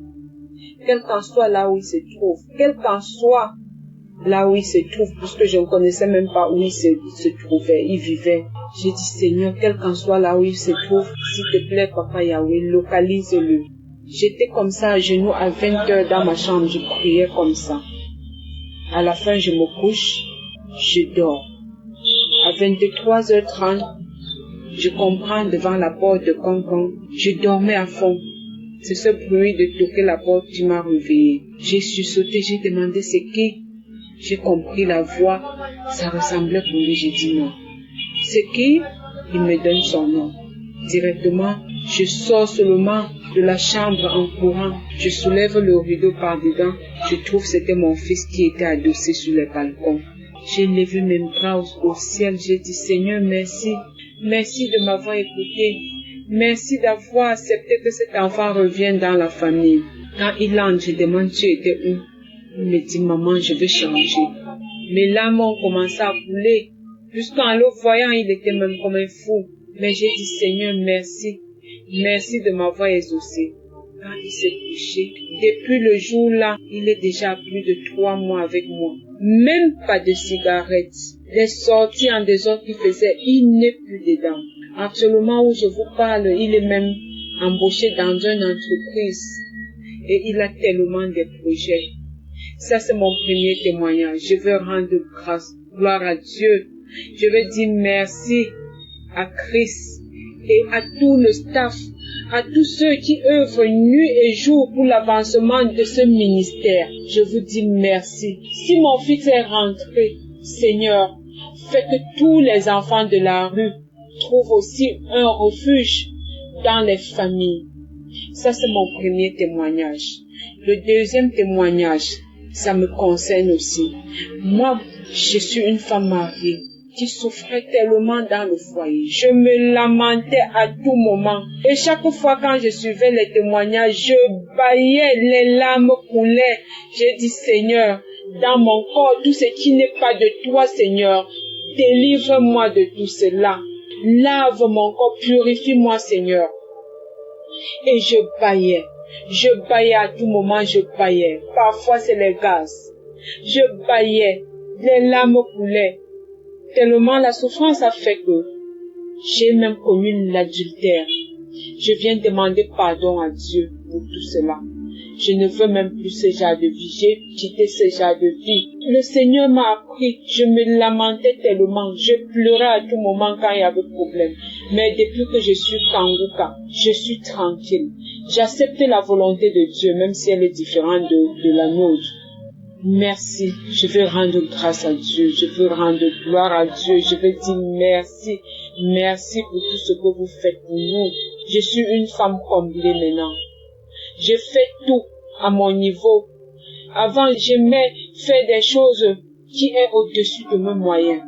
Quel qu'en soit là où il se trouve, quel qu'en soit là où il se trouve, puisque je ne connaissais même pas où il se trouvait, il vivait. J'ai dit, Seigneur, quel qu'en soit là où il se trouve, s'il te plaît, Papa Yahweh, localise-le. J'étais comme ça, à genoux, à 20 heures dans ma chambre, je priais comme ça. À la fin, je me couche, je dors. À 23h30, je comprends devant la porte de Cancan, je dormais à fond. C'est ce bruit de toquer la porte qui m'a réveillé. J'ai sursauté, j'ai demandé c'est qui. J'ai compris la voix, ça ressemblait pour lui, j'ai dit non. C'est qui? il me donne son nom. Directement, je sors seulement de la chambre en courant. Je soulève le rideau par dedans. Je trouve que c'était mon fils qui était adossé sur le balcon. J'ai levé mes bras au ciel. J'ai dit, Seigneur, merci. Merci de m'avoir écouté. Merci d'avoir accepté que cet enfant revienne dans la famille. Quand il entre, je demande, tu étais où? Il me dit, maman, je veux changer. Mes larmes ont commencé à couler. Jusqu'en le voyant, il était même comme un fou. Mais j'ai dit, Seigneur, merci. Merci de m'avoir exaucé. Quand il s'est couché, depuis le jour-là, il est déjà à plus de 3 mois avec moi. Même pas de cigarettes. Les sorties en désordre qu'il faisait, il n'est plus dedans. Actuellement où je vous parle, il est même embauché dans une entreprise. Et il a tellement de projets. Ça, c'est mon premier témoignage. Je veux rendre grâce, gloire à Dieu. Je veux dire merci à Christ et à tout le staff, à tous ceux qui œuvrent nuit et jour pour l'avancement de ce ministère. Je vous dis merci. Si mon fils est rentré, Seigneur, fais que tous les enfants de la rue trouvent aussi un refuge dans les familles. Ça, c'est mon premier témoignage. Le deuxième témoignage, ça me concerne aussi. Moi, je suis une femme mariée qui souffrait tellement dans le foyer. Je me lamentais à tout moment. Et chaque fois quand je suivais les témoignages, je bâillais, les larmes coulaient. J'ai dit, Seigneur, dans mon corps, tout ce qui n'est pas de toi, Seigneur, délivre-moi de tout cela. Lave mon corps, purifie-moi, Seigneur. Et je bâillais. Je bâillais à tout moment, je bâillais. Parfois, c'est les gaz. Je bâillais. Les larmes coulaient. Tellement la souffrance a fait que j'ai même commis l'adultère. Je viens demander pardon à Dieu pour tout cela. Je ne veux même plus ce genre de vie. J'ai quitté ce genre de vie. Le Seigneur m'a appris. Je me lamentais tellement. Je pleurais à tout moment quand il y avait problème. Mais depuis que je suis Kanguka, je suis tranquille. J'accepte la volonté de Dieu, même si elle est différente de la nôtre. Merci. Je veux rendre grâce à Dieu. Je veux rendre gloire à Dieu. Je veux dire merci. Merci pour tout ce que vous faites pour nous. Je suis une femme comblée maintenant. Je fais tout à mon niveau. Avant, j'aimais faire des choses qui est au-dessus de mes moyens.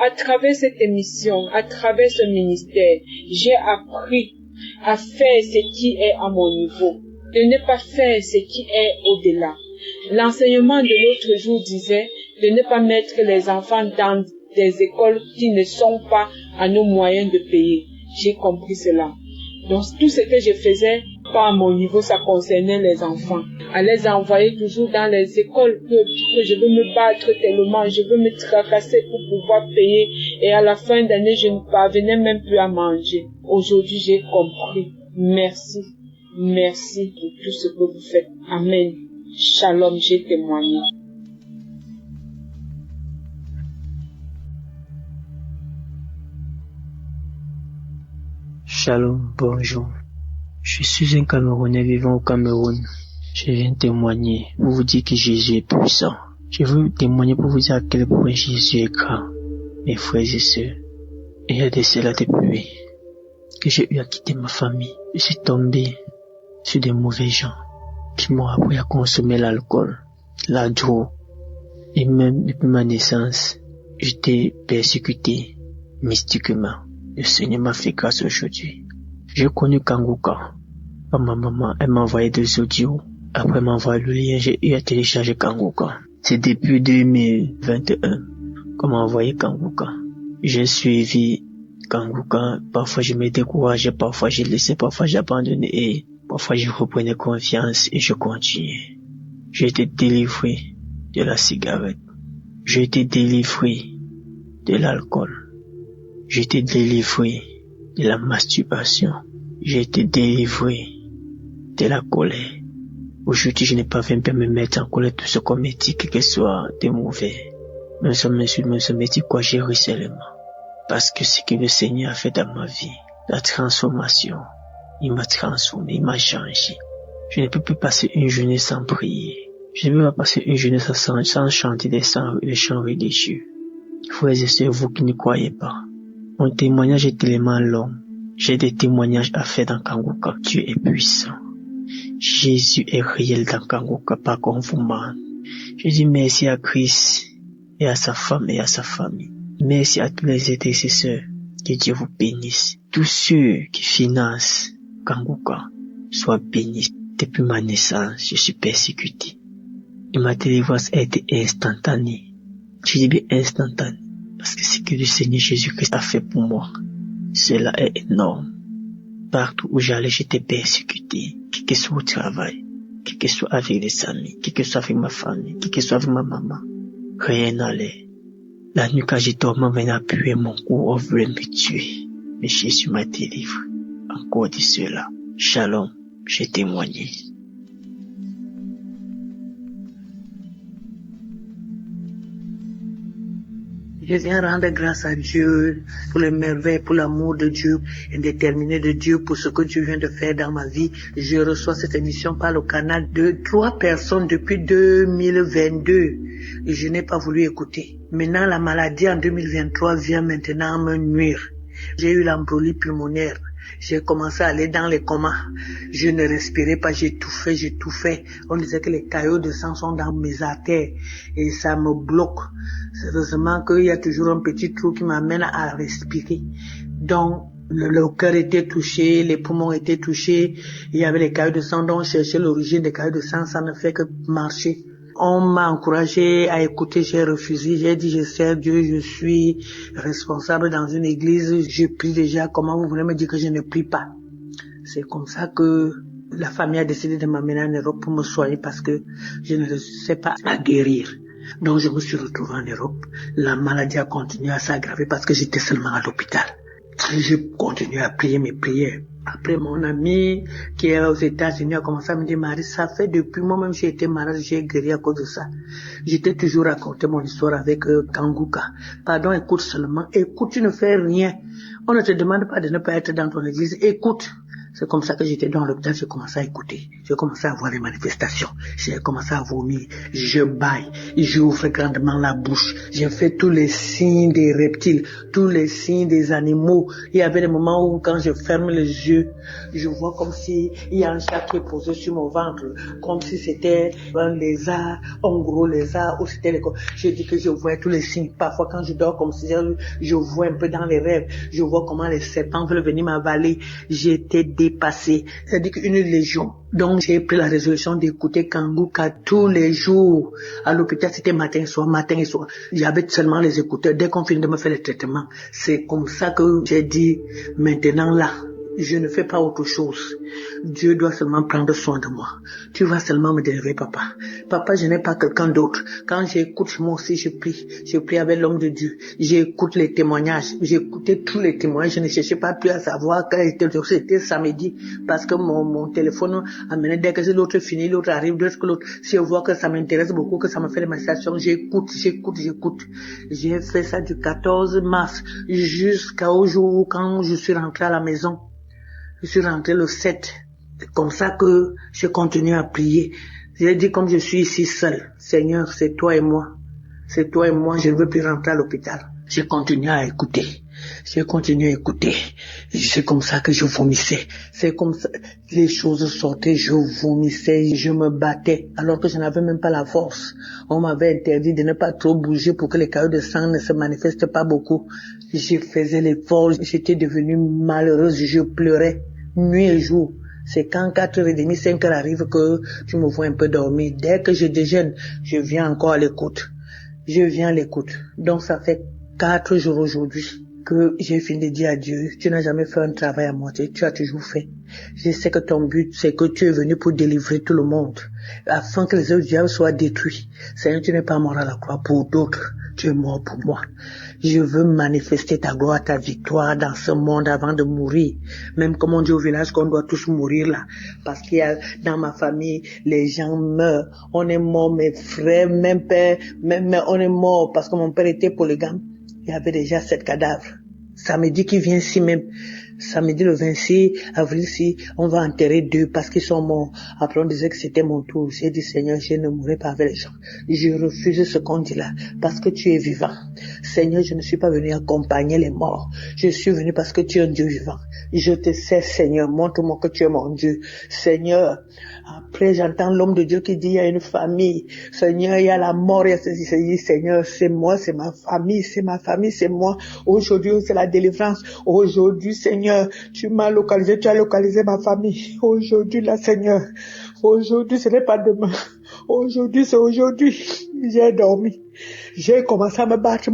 À travers cette émission, à travers ce ministère, j'ai appris à faire ce qui est à mon niveau, de ne pas faire ce qui est au-delà. L'enseignement de l'autre jour disait de ne pas mettre les enfants dans des écoles qui ne sont pas à nos moyens de payer. J'ai compris cela. Donc tout ce que je faisais, pas à mon niveau, ça concernait les enfants. À les envoyer toujours dans les écoles que je veux me battre tellement, je veux me tracasser pour pouvoir payer. Et à la fin d'année, je ne parvenais même plus à manger. Aujourd'hui, j'ai compris. Merci. Merci pour tout ce que vous faites. Amen. Shalom, j'ai témoigné. Shalom, bonjour. Je suis un Camerounais vivant au Cameroun. Je viens témoigner pour vous dire que Jésus est puissant. Je veux témoigner pour vous dire à quel point Jésus est grand. Mes frères et sœurs, il y a de cela depuis que j'ai eu à quitter ma famille. Je suis tombé sur des mauvais gens qui m'ont appris à consommer l'alcool, la drogue. Et même depuis ma naissance, j'étais persécuté mystiquement. Le Seigneur m'a fait grâce aujourd'hui. J'ai connu Kanguka. Ma maman, elle m'a envoyé des audios. Après m'envoyer le lien, j'ai eu à télécharger Kanguka. C'est depuis 2021 qu'on m'a envoyé Kanguka. J'ai suivi Kanguka. Parfois je me décourageais, parfois j'ai laissé, parfois j'ai abandonné et parfois je reprenais confiance et je continuais. J'ai été délivré de la cigarette. J'ai été délivré de l'alcool. J'ai été délivré de la masturbation. J'ai été délivré de la colère. Aujourd'hui, je n'ai pas même me mettre en colère tout ce qu'on me dit, que ce soit de mauvais. Même si on m'insulte, même si on me dit quoi, j'ai ri seulement. Parce que ce que le Seigneur a fait dans ma vie, la transformation, il m'a transformé, il m'a changé. Je ne peux plus passer une journée sans prier. Je ne peux pas passer une journée sans chanter des chants religieux. Frères et sœurs, vous qui ne croyez pas, Mon témoignage est tellement long. J'ai des témoignages à faire dans Kanguka. Dieu est puissant. Jésus est réel dans Kanguka, pas qu'on vous ment. Je dis merci à Christ et à sa femme et à sa famille. Merci à tous les intercesseurs. Que Dieu vous bénisse. Tous ceux qui financent Kanguka soient bénis. Depuis ma naissance, je suis persécuté. Et ma délivrance a été instantanée. Je dis bien instantanée. Parce que ce que le Seigneur Jésus-Christ a fait pour moi, cela est énorme. Partout où j'allais, j'étais persécuté. Quel que soit au travail, quel que soit avec les amis, quel que soit avec ma famille, quel que soit avec ma maman. Rien n'allait. La nuit quand j'ai dormi, on venait appuyer mon cou, on voulait me tuer. Mais Jésus m'a délivré. Encore de cela. Shalom, j'ai témoigné. Je viens rendre grâce à Dieu pour les merveilles, pour l'amour de Dieu, indéterminé de Dieu, pour ce que Dieu vient de faire dans ma vie. Je reçois cette émission par le canal de 3 personnes depuis 2022. Et je n'ai pas voulu écouter. Maintenant, la maladie en 2023 vient maintenant me nuire. J'ai eu l'embolie pulmonaire. J'ai commencé à aller dans les comas. Je ne respirais pas, j'étouffais. On disait que les caillots de sang sont dans mes artères et ça me bloque. Heureusement qu'il y a toujours un petit trou qui m'amène à respirer. Donc, le cœur était touché, les poumons étaient touchés. Il y avait les caillots de sang, donc on cherchait l'origine des caillots de sang, ça ne fait que marcher. On m'a encouragé à écouter, j'ai refusé, j'ai dit je sers Dieu, je suis responsable dans une église, je prie déjà, comment vous voulez me dire que je ne prie pas? C'est comme ça que la famille a décidé de m'amener en Europe pour me soigner parce que je ne sais pas à guérir. Donc je me suis retrouvé en Europe, la maladie a continué à s'aggraver parce que j'étais seulement à l'hôpital. Je continue à prier mes prières. Après, mon ami qui est aux États-Unis a commencé à me dire, Marie, ça fait depuis moi-même j'ai été malade, j'ai guéri à cause de ça. J'étais toujours raconté mon histoire avec Kanguka. Pardon, écoute seulement. Écoute, tu ne fais rien. On ne te demande pas de ne pas être dans ton église. Écoute. C'est comme ça que j'étais dans l'hôpital, j'ai commencé à écouter. J'ai commencé à voir les manifestations. J'ai commencé à vomir. Je baille. J'ouvre grandement la bouche. J'ai fait tous les signes des reptiles, tous les signes des animaux. Il y avait des moments où quand je ferme les yeux, je vois comme si il y a un chat qui est posé sur mon ventre, comme si c'était un lézard, un gros lézard, ou c'était je dis que je vois tous les signes. Parfois quand je dors comme si je vois un peu dans les rêves, je vois comment les serpents veulent venir m'avaler. J'étais dépassé, c'est-à-dire qu'une légion. Donc j'ai pris la résolution d'écouter Kanguka tous les jours. À l'hôpital, c'était matin et soir. J'avais seulement les écouteurs. Dès qu'on finit de me faire le traitement, c'est comme ça que j'ai dit, maintenant là, je ne fais pas autre chose. Dieu doit seulement prendre soin de moi. Tu vas seulement me délivrer, papa. Papa, je n'ai pas quelqu'un d'autre. Quand j'écoute, moi aussi, je prie. Je prie avec l'homme de Dieu. J'écoute les témoignages. J'écoutais tous les témoignages. Je ne cherchais pas plus à savoir quand c'était samedi. Parce que mon téléphone amenait dès que l'autre finit, l'autre arrive, dès que l'autre, si je vois que ça m'intéresse beaucoup, que ça me fait les manifestations, j'écoute. J'ai fait ça du 14 mars jusqu'au jour où quand je suis rentré à la maison. Je suis rentré le 7. C'est comme ça que je continue à prier. J'ai dit comme je suis ici seul, Seigneur, c'est toi et moi. C'est toi et moi, je ne veux plus rentrer à l'hôpital. J'ai continué à écouter. C'est comme ça que je vomissais. C'est comme ça, les choses sortaient, je vomissais, je me battais, alors que je n'avais même pas la force. On m'avait interdit de ne pas trop bouger pour que les caillots de sang ne se manifestent pas beaucoup. Je faisais l'effort, j'étais devenue malheureuse, je pleurais, nuit et jour. C'est quand 4h30, 5h arrive que tu me vois un peu dormir. Dès que je déjeune, je viens encore à l'écoute. Donc ça fait 4 jours aujourd'hui que j'ai fini de dire à Dieu, tu n'as jamais fait un travail à moitié, tu as toujours fait. Je sais que ton but, c'est que tu es venu pour délivrer tout le monde, afin que les œuvres du diable soient détruits. Seigneur, tu n'es pas mort à la croix pour d'autres, tu es mort pour moi. Je veux manifester ta gloire, ta victoire dans ce monde avant de mourir. Même comme on dit au village qu'on doit tous mourir là. Parce qu'il y a, dans ma famille, les gens meurent. On est mort, mes frères, même père, même on est mort parce que mon père était polygame. Il y avait déjà 7 cadavres. Samedi qui vient ici même, Samedi le 26 avril, si on va enterrer 2 parce qu'ils sont morts. Après on disait que c'était mon tour. J'ai dit Seigneur, je ne mourrai pas avec les gens. Je refuse ce qu'on dit là parce que tu es vivant. Seigneur, je ne suis pas venu accompagner les morts. Je suis venu parce que tu es un Dieu vivant. Je te sais, Seigneur, montre-moi que tu es mon Dieu. Seigneur, après j'entends l'homme de Dieu qui dit il y a une famille. Seigneur, il y a la mort, il y a ceci. Seigneur, c'est moi, c'est ma famille, c'est moi. Aujourd'hui, c'est la délivrance. Aujourd'hui, Seigneur, tu m'as localisé, tu as localisé ma famille. Aujourd'hui, là, Seigneur. Aujourd'hui, ce n'est pas demain. Aujourd'hui, c'est aujourd'hui. J'ai dormi. J'ai commencé à me battre.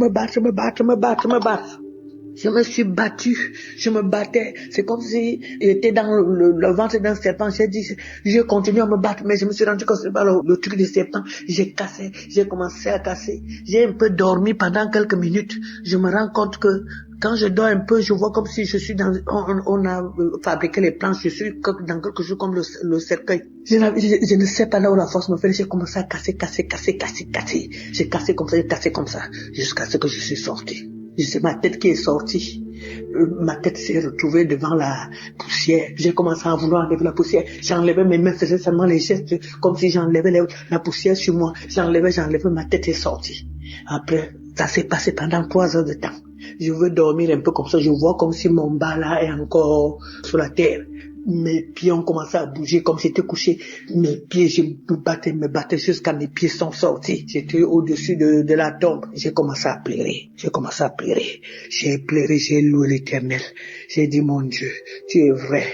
Je me suis battu, je me battais. C'est comme si j'étais dans le ventre d'un serpent. J'ai continué à me battre, mais je me suis rendu compte que c'est pas le truc du serpent. J'ai commencé à casser. J'ai un peu dormi pendant quelques minutes. Je me rends compte que quand je dors un peu, je vois comme si je suis on a fabriqué les planches, je suis dans quelque chose comme le cercueil. Je ne sais pas là où la force me fait, j'ai commencé à casser. J'ai cassé comme ça, jusqu'à ce que je suis sorti. C'est ma tête qui est sortie. Ma tête s'est retrouvée devant la poussière. J'ai commencé à vouloir enlever la poussière. J'enlevais mes mains, faisais seulement les gestes comme si j'enlevais la poussière sur moi. J'enlevais, ma tête est sortie. Après, ça s'est passé pendant 3 heures de temps. Je veux dormir un peu comme ça. Je vois comme si mon bas là est encore sur la terre. Mes pieds ont commencé à bouger comme si j'étais couché. Mes pieds, je me battais jusqu'à mes pieds sont sortis. J'étais au-dessus de la tombe. J'ai commencé à pleurer. J'ai pleuré, j'ai loué l'Éternel. J'ai dit, mon Dieu, tu es vrai.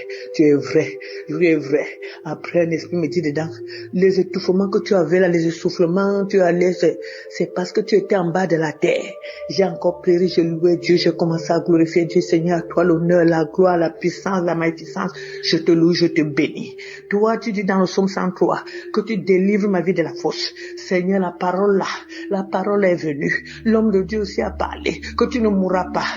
Après, un esprit me dit dedans, les étouffements que tu avais là, les essoufflements, tu allais, c'est parce que tu étais en bas de la terre. J'ai encore pleuré, j'ai loué Dieu, j'ai commencé à glorifier Dieu. Seigneur, à toi l'honneur, la gloire, la puissance, la magnificence. Je te loue, je te bénis. Toi, tu dis dans le psaume 103 que tu délivres ma vie de la fosse. Seigneur, la parole est venue. L'homme de Dieu aussi a parlé que tu ne mourras pas.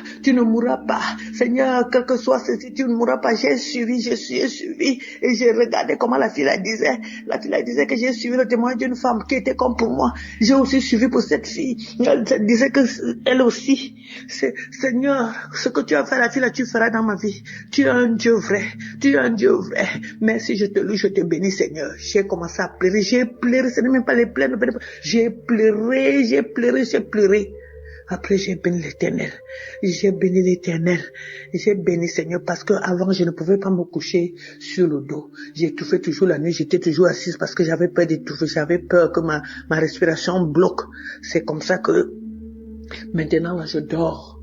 Seigneur, quel que soit ceci, tu ne mourras pas. J'ai suivi et j'ai regardé comment la fille la disait. La fille la disait que j'ai suivi le témoignage d'une femme qui était comme pour moi. J'ai aussi suivi pour cette fille. Elle disait que elle aussi. Seigneur, ce que tu as fait à la fille là, tu feras dans ma vie. Tu es un Dieu vrai. Merci, je te loue, je te bénis, Seigneur. J'ai commencé à pleurer. Ce n'est même pas les pleurs. J'ai pleuré. Après, j'ai béni l'Éternel. J'ai béni, Seigneur, parce que avant je ne pouvais pas me coucher sur le dos. J'étouffais toujours la nuit, j'étais toujours assise parce que j'avais peur d'étouffer. J'avais peur que ma respiration bloque. C'est comme ça que maintenant, là, je dors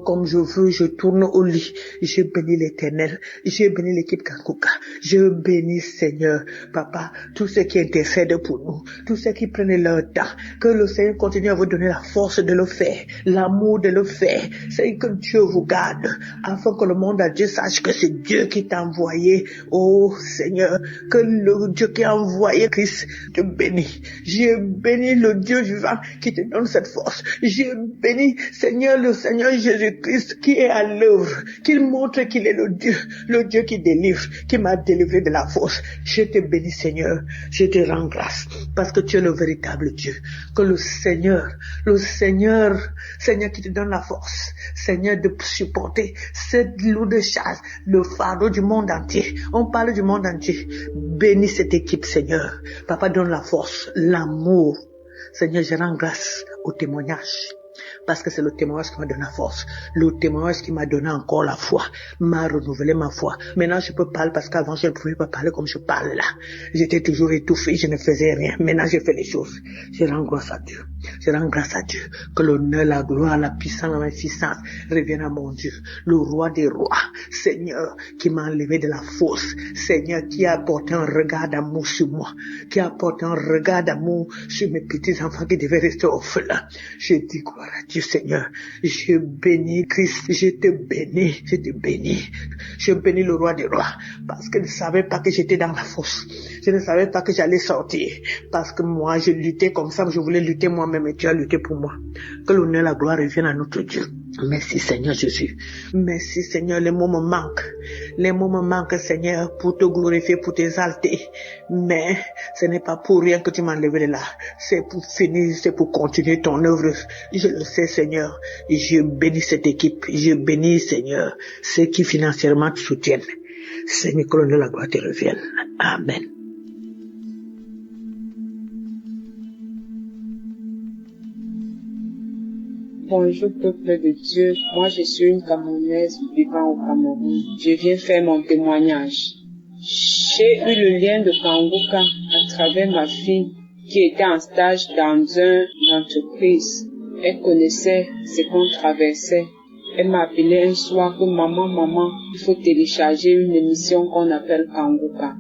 comme je veux, je tourne au lit. Je bénis l'Éternel, je bénis l'équipe Kanguka, je bénis Seigneur, Papa, tous ceux qui intercèdent pour nous, tous ceux qui prennent leur temps, que le Seigneur continue à vous donner la force de le faire, l'amour de le faire. C'est que Dieu vous garde, afin que le monde entier sache que c'est Dieu qui t'a envoyé. Oh Seigneur, que le Dieu qui a envoyé Christ te bénit. Je bénis le Dieu vivant qui te donne cette force. Je bénis Seigneur, le Seigneur Jésus-Christ qui est à l'œuvre, qu'il montre qu'il est le Dieu qui délivre, qui m'a délivré de la fosse. Je te bénis Seigneur, je te rends grâce, parce que tu es le véritable Dieu. Que le Seigneur qui te donne la force, Seigneur, de supporter cette lourde charge, le fardeau du monde entier. On parle du monde entier. Bénis cette équipe Seigneur. Papa, donne la force, l'amour. Seigneur, je rends grâce au témoignage. Parce que c'est le témoignage qui m'a donné la force. Le témoignage qui m'a donné encore la foi. M'a renouvelé ma foi. Maintenant, je peux parler parce qu'avant, je ne pouvais pas parler comme je parle là. J'étais toujours étouffé, je ne faisais rien. Maintenant, je fais les choses. Je rends grâce à Dieu. Que l'honneur, la gloire, la puissance, la magnificence reviennent à mon Dieu. Le roi des rois. Seigneur, qui m'a enlevé de la fosse. Seigneur, qui a apporté un regard d'amour sur moi. Qui a apporté un regard d'amour sur mes petits enfants qui devaient rester orphelins. Je dis gloire à Dieu, Seigneur. Je bénis Christ. Je bénis le roi des rois. Parce que je ne savais pas que j'étais dans la fosse. Je ne savais pas que j'allais sortir. Parce que moi, je luttais comme ça. Je voulais lutter moi-même et tu as lutté pour moi. Que l'honneur et la gloire reviennent à notre Dieu. Merci Seigneur Jésus. Merci Seigneur, les mots me manquent. Les mots me manquent Seigneur pour te glorifier, pour t'exalter. Mais ce n'est pas pour rien que tu m'as enlevé de là. C'est pour finir, c'est pour continuer ton œuvre. Je le sais Seigneur. Je bénis cette équipe. Je bénis Seigneur ceux qui financièrement te soutiennent. Seigneur, que l'honneur et la gloire te reviennent. Amen. Bonjour peuple de Dieu, moi je suis une Camerounaise vivant au Cameroun. Je viens faire mon témoignage. J'ai eu le lien de Kanguka à travers ma fille qui était en stage dans une entreprise. Elle connaissait ce qu'on traversait. Elle m'a appelé un soir que maman, il faut télécharger une émission qu'on appelle Kanguka.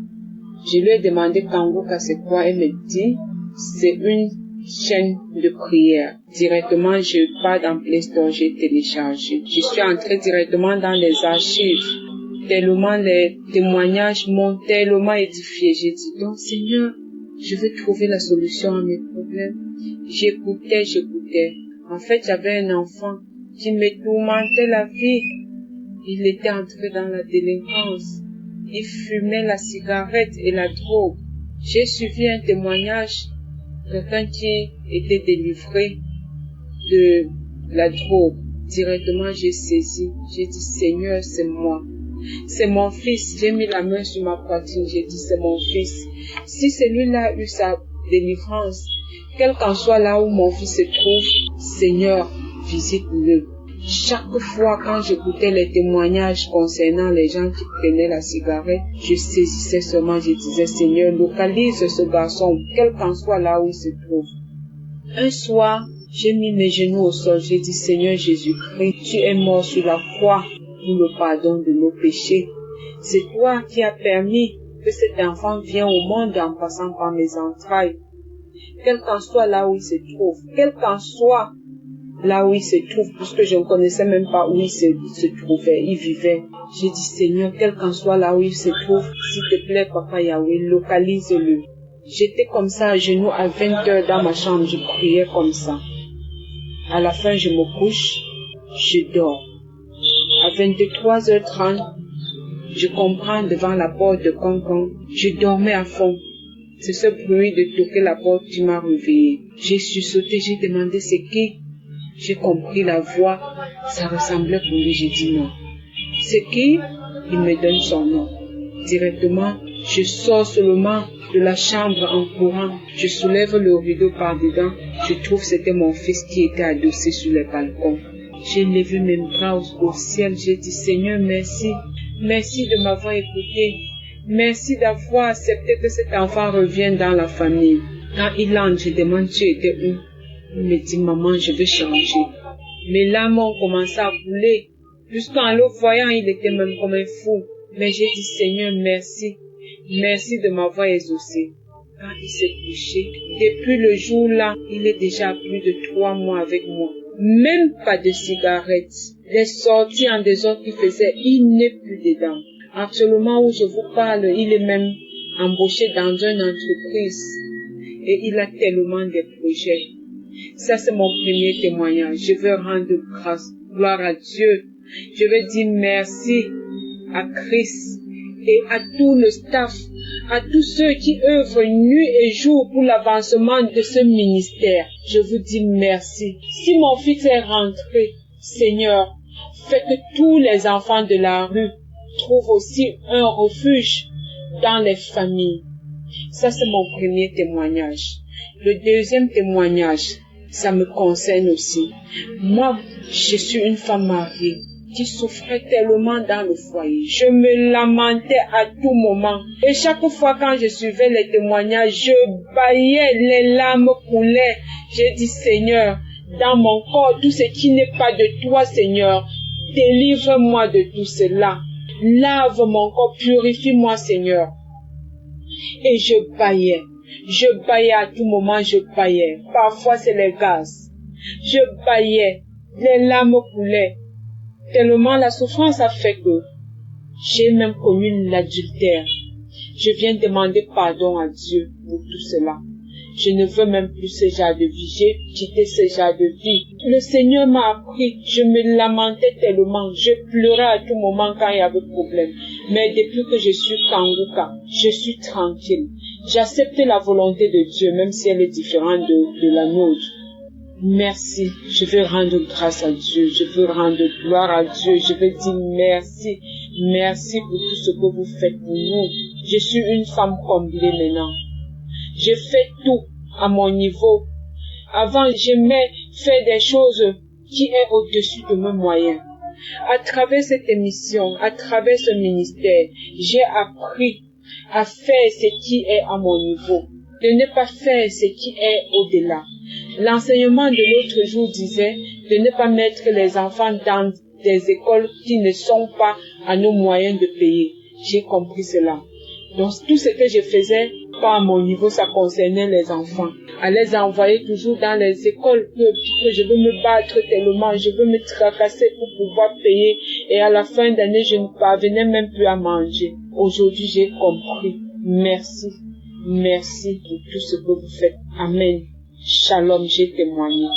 Je lui ai demandé Kanguka c'est quoi, elle me dit c'est une chaîne de prière. Directement, je pars dans Play Store, j'ai téléchargé. Je suis entrée directement dans les archives. Tellement les témoignages m'ont tellement édifié. J'ai dit, donc Seigneur, je veux trouver la solution à mes problèmes. J'écoutais. En fait, j'avais un enfant qui me tourmentait la vie. Il était entré dans la délinquance. Il fumait la cigarette et la drogue. J'ai suivi un témoignage. Quelqu'un qui était délivré de la drogue. Directement, j'ai saisi. J'ai dit, Seigneur, c'est moi. C'est mon fils. J'ai mis la main sur ma poitrine. J'ai dit, c'est mon fils. Si celui-là a eu sa délivrance, quel qu'en soit là où mon fils se trouve, Seigneur, visite-le. Chaque fois quand j'écoutais les témoignages concernant les gens qui prenaient la cigarette, je saisissais seulement, je disais, Seigneur, localise ce garçon, quel qu'en soit là où il se trouve. Un soir, j'ai mis mes genoux au sol, j'ai dit, Seigneur Jésus-Christ, tu es mort sur la croix pour le pardon de nos péchés. C'est toi qui as permis que cet enfant vienne au monde en passant par mes entrailles. Quel qu'en soit là où il se trouve, quel qu'en soit là où il se trouve, puisque je ne connaissais même pas où il se trouvait, il vivait. J'ai dit, Seigneur, quel qu'en soit là où il se trouve, s'il te plaît, Papa Yahweh, localise-le. J'étais comme ça, à genoux, à 20 heures dans ma chambre, je priais comme ça. À la fin, je me couche, je dors. À 23h30, je comprends devant la porte de Cancan, je dormais à fond. C'est ce bruit de toquer la porte qui m'a réveillé. J'ai sursauté, j'ai demandé c'est qui? J'ai compris la voix, ça ressemblait pour lui, j'ai dit non. C'est qui? Il me donne son nom. Directement, je sors seulement de la chambre en courant. Je soulève le rideau par dedans. Je trouve que c'était mon fils qui était adossé sur le balcon. J'ai levé mes bras au ciel. J'ai dit, Seigneur, merci. Merci de m'avoir écouté. Merci d'avoir accepté que cet enfant revienne dans la famille. Quand il entre, je demande, tu étais où? Il me dit, maman, je veux changer. Mes larmes ont commencé à couler. Jusqu'en le voyant, il était même comme un fou. Mais j'ai dit, Seigneur, merci. Merci de m'avoir exaucé. Quand il s'est couché, depuis le jour-là, il est déjà plus de 3 mois avec moi. Même pas de cigarette. Les sorties en désordre qu'il faisait, il n'est plus dedans. Actuellement où je vous parle, il est même embauché dans une entreprise. Et il a tellement de projets. Ça, c'est mon premier témoignage. Je veux rendre grâce, gloire à Dieu. Je veux dire merci à Christ et à tout le staff, à tous ceux qui œuvrent nuit et jour pour l'avancement de ce ministère. Je vous dis merci. Si mon fils est rentré, Seigneur, fais que tous les enfants de la rue trouvent aussi un refuge dans les familles. Ça, c'est mon premier témoignage. Le deuxième témoignage, ça me concerne aussi. Moi, je suis une femme mariée qui souffrait tellement dans le foyer. Je me lamentais à tout moment. Et chaque fois quand je suivais les témoignages, je bâillais, les larmes coulaient. J'ai dit, Seigneur, dans mon corps, tout ce qui n'est pas de toi, Seigneur, délivre-moi de tout cela. Lave mon corps, purifie-moi, Seigneur. Et je bâillais. Je bâillais à tout moment, je bâillais. Parfois, c'est les gaz. Je bâillais. Les larmes coulaient. Tellement la souffrance a fait que j'ai même connu l'adultère. Je viens demander pardon à Dieu pour tout cela. Je ne veux même plus ce genre de vie. J'ai quitté ce genre de vie. Le Seigneur m'a appris. Je me lamentais tellement. Je pleurais à tout moment quand il y avait problème. Mais depuis que je suis Kanguka, je suis tranquille. J'accepte la volonté de Dieu, même si elle est différente de la nôtre. Merci. Je veux rendre grâce à Dieu. Je veux rendre gloire à Dieu. Je veux dire merci. Merci pour tout ce que vous faites pour nous. Je suis une femme comblée maintenant. Je fais tout à mon niveau. Avant, j'aimais faire des choses qui est au-dessus de mes moyens. À travers cette émission, à travers ce ministère, j'ai appris à faire ce qui est à mon niveau, de ne pas faire ce qui est au-delà. L'enseignement de l'autre jour disait de ne pas mettre les enfants dans des écoles qui ne sont pas à nos moyens de payer. J'ai compris cela. Donc tout ce que je faisais, pas à mon niveau, ça concernait les enfants. À les envoyer toujours dans les écoles que je veux me battre tellement, je veux me tracasser pour pouvoir payer. Et à la fin d'année, je ne parvenais même plus à manger. Aujourd'hui, j'ai compris. Merci. Merci pour tout ce que vous faites. Amen. Shalom, j'ai témoigné.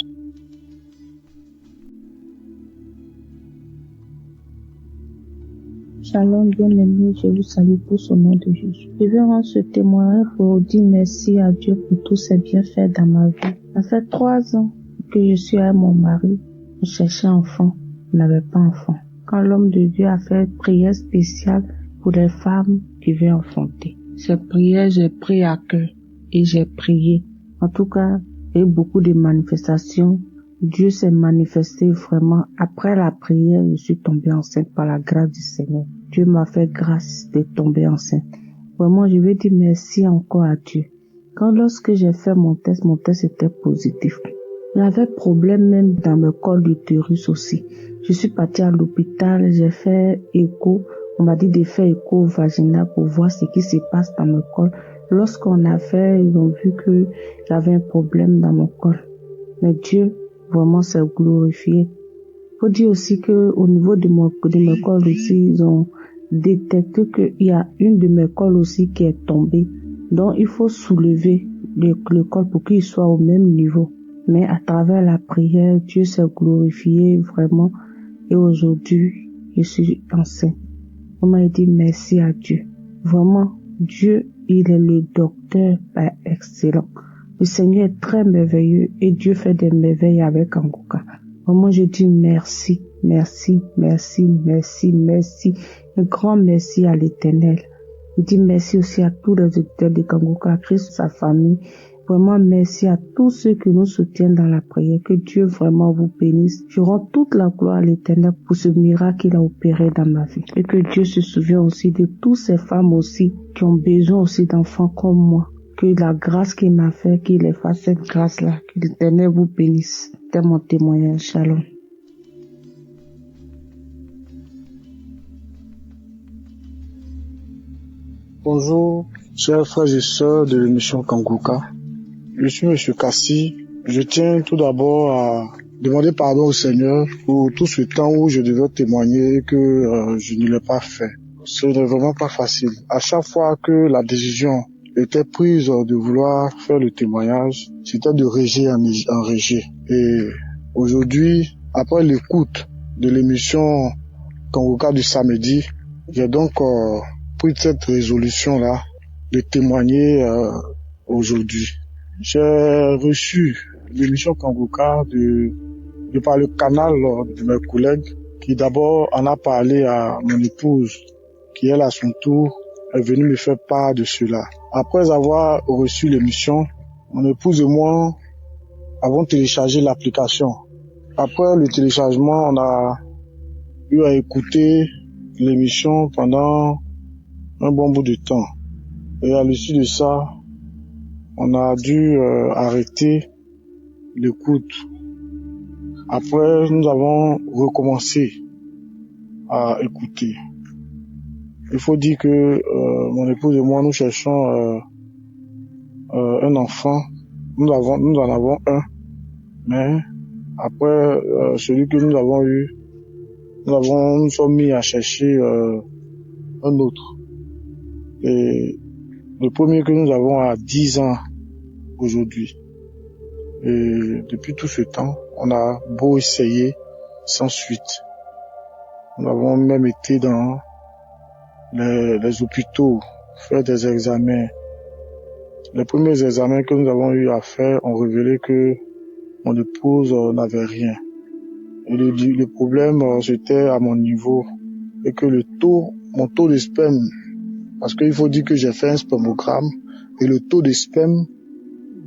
Shalom, bien-aimé, je vous salue pour son nom de Jésus. Je vais rendre ce témoignage pour dire merci à Dieu pour tous ses bienfaits dans ma vie. Ça fait 3 ans que je suis avec mon mari. On cherchait enfant, on n'avait pas enfant. Quand l'homme de Dieu a fait une prière spéciale pour les femmes qui veulent enfanter. Cette prière, j'ai pris à cœur et j'ai prié. En tout cas, il y a eu beaucoup de manifestations. Dieu s'est manifesté vraiment. Après la prière, je suis tombée enceinte par la grâce du Seigneur. Dieu m'a fait grâce de tomber enceinte. Vraiment, je veux dire merci encore à Dieu. Lorsque j'ai fait mon test était positif. J'avais problème même dans le col d'utérus aussi. Je suis partie à l'hôpital, j'ai fait écho. On m'a dit de faire écho vaginal pour voir ce qui se passe dans le col. Lorsqu'on a fait, ils ont vu que j'avais un problème dans mon col. Mais Dieu, vraiment, s'est glorifié. Faut dire aussi que au niveau de mes cols aussi, ils ont détecté qu'il y a une de mes cols aussi qui est tombée. Donc, il faut soulever le col pour qu'il soit au même niveau. Mais à travers la prière, Dieu s'est glorifié vraiment. Et aujourd'hui, je suis enceinte. On m'a dit merci à Dieu. Vraiment, Dieu, il est le docteur excellent. Le Seigneur est très merveilleux et Dieu fait des merveilles avec Kanguka. Vraiment, je dis merci, merci, merci, merci, merci. Un grand merci à l'Éternel. Je dis merci aussi à tous les auditeurs de Kanguka, à Christ, sa famille. Vraiment, merci à tous ceux qui nous soutiennent dans la prière. Que Dieu vraiment vous bénisse. Je rends toute la gloire à l'Éternel pour ce miracle qu'il a opéré dans ma vie. Et que Dieu se souvienne aussi de toutes ces femmes aussi qui ont besoin aussi d'enfants comme moi. Que la grâce qu'il m'a fait, qu'il ait fait cette grâce-là, que l'Éternel vous bénisse. C'est mon témoignage. Shalom. Bonjour, chers frères et sœurs de l'émission Kanguka. Je suis M. Kassi. Je tiens tout d'abord à demander pardon au Seigneur pour tout ce temps où je devais témoigner que je ne l'ai pas fait. Ce n'est vraiment pas facile. À chaque fois que la décision était prise de vouloir faire le témoignage, c'était de réger en réger. Et aujourd'hui, après l'écoute de l'émission Kanguka du samedi, j'ai donc pris cette résolution-là de témoigner aujourd'hui. J'ai reçu l'émission Kanguka de par le canal de mes collègues qui d'abord en a parlé à mon épouse qui elle à son tour est venue me faire part de cela. Après avoir reçu l'émission, mon épouse et moi avons téléchargé l'application. Après le téléchargement, on a eu à écouter l'émission pendant un bon bout de temps. Et à l'issue de ça, on a dû arrêter l'écoute. Après, nous avons recommencé à écouter. Il faut dire que mon épouse et moi, nous cherchons un enfant. Nous en avons un. Mais après celui que nous avons eu, nous sommes mis à chercher un autre. Et le premier que nous avons a 10 ans aujourd'hui. Et depuis tout ce temps, on a beau essayer sans suite. Nous avons même été dans les hôpitaux, faire des examens. Les premiers examens que nous avons eu à faire ont révélé que mon épouse n'avait rien. Et le problème, c'était à mon niveau. Et que mon taux de sperme, parce qu'il faut dire que j'ai fait un spermogramme, et le taux de sperme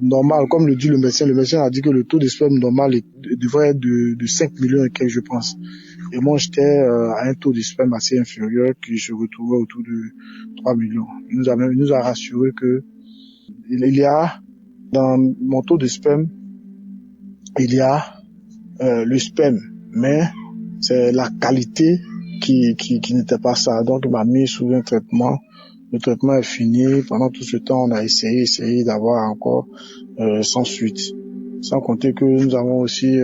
normal, comme le dit le médecin a dit que le taux de sperme normal devrait être de 5 millions et quelques, je pense. Et moi, j'étais à un taux de sperme assez inférieur, qui se retrouvait autour de 3 millions. Il nous a rassuré que il y a, dans mon taux de sperme, il y a le sperme, mais c'est la qualité qui n'était pas ça. Donc, il m'a mis sous un traitement. Le traitement est fini. Pendant tout ce temps, on a essayé d'avoir encore sans suite. Sans compter que nous avons aussi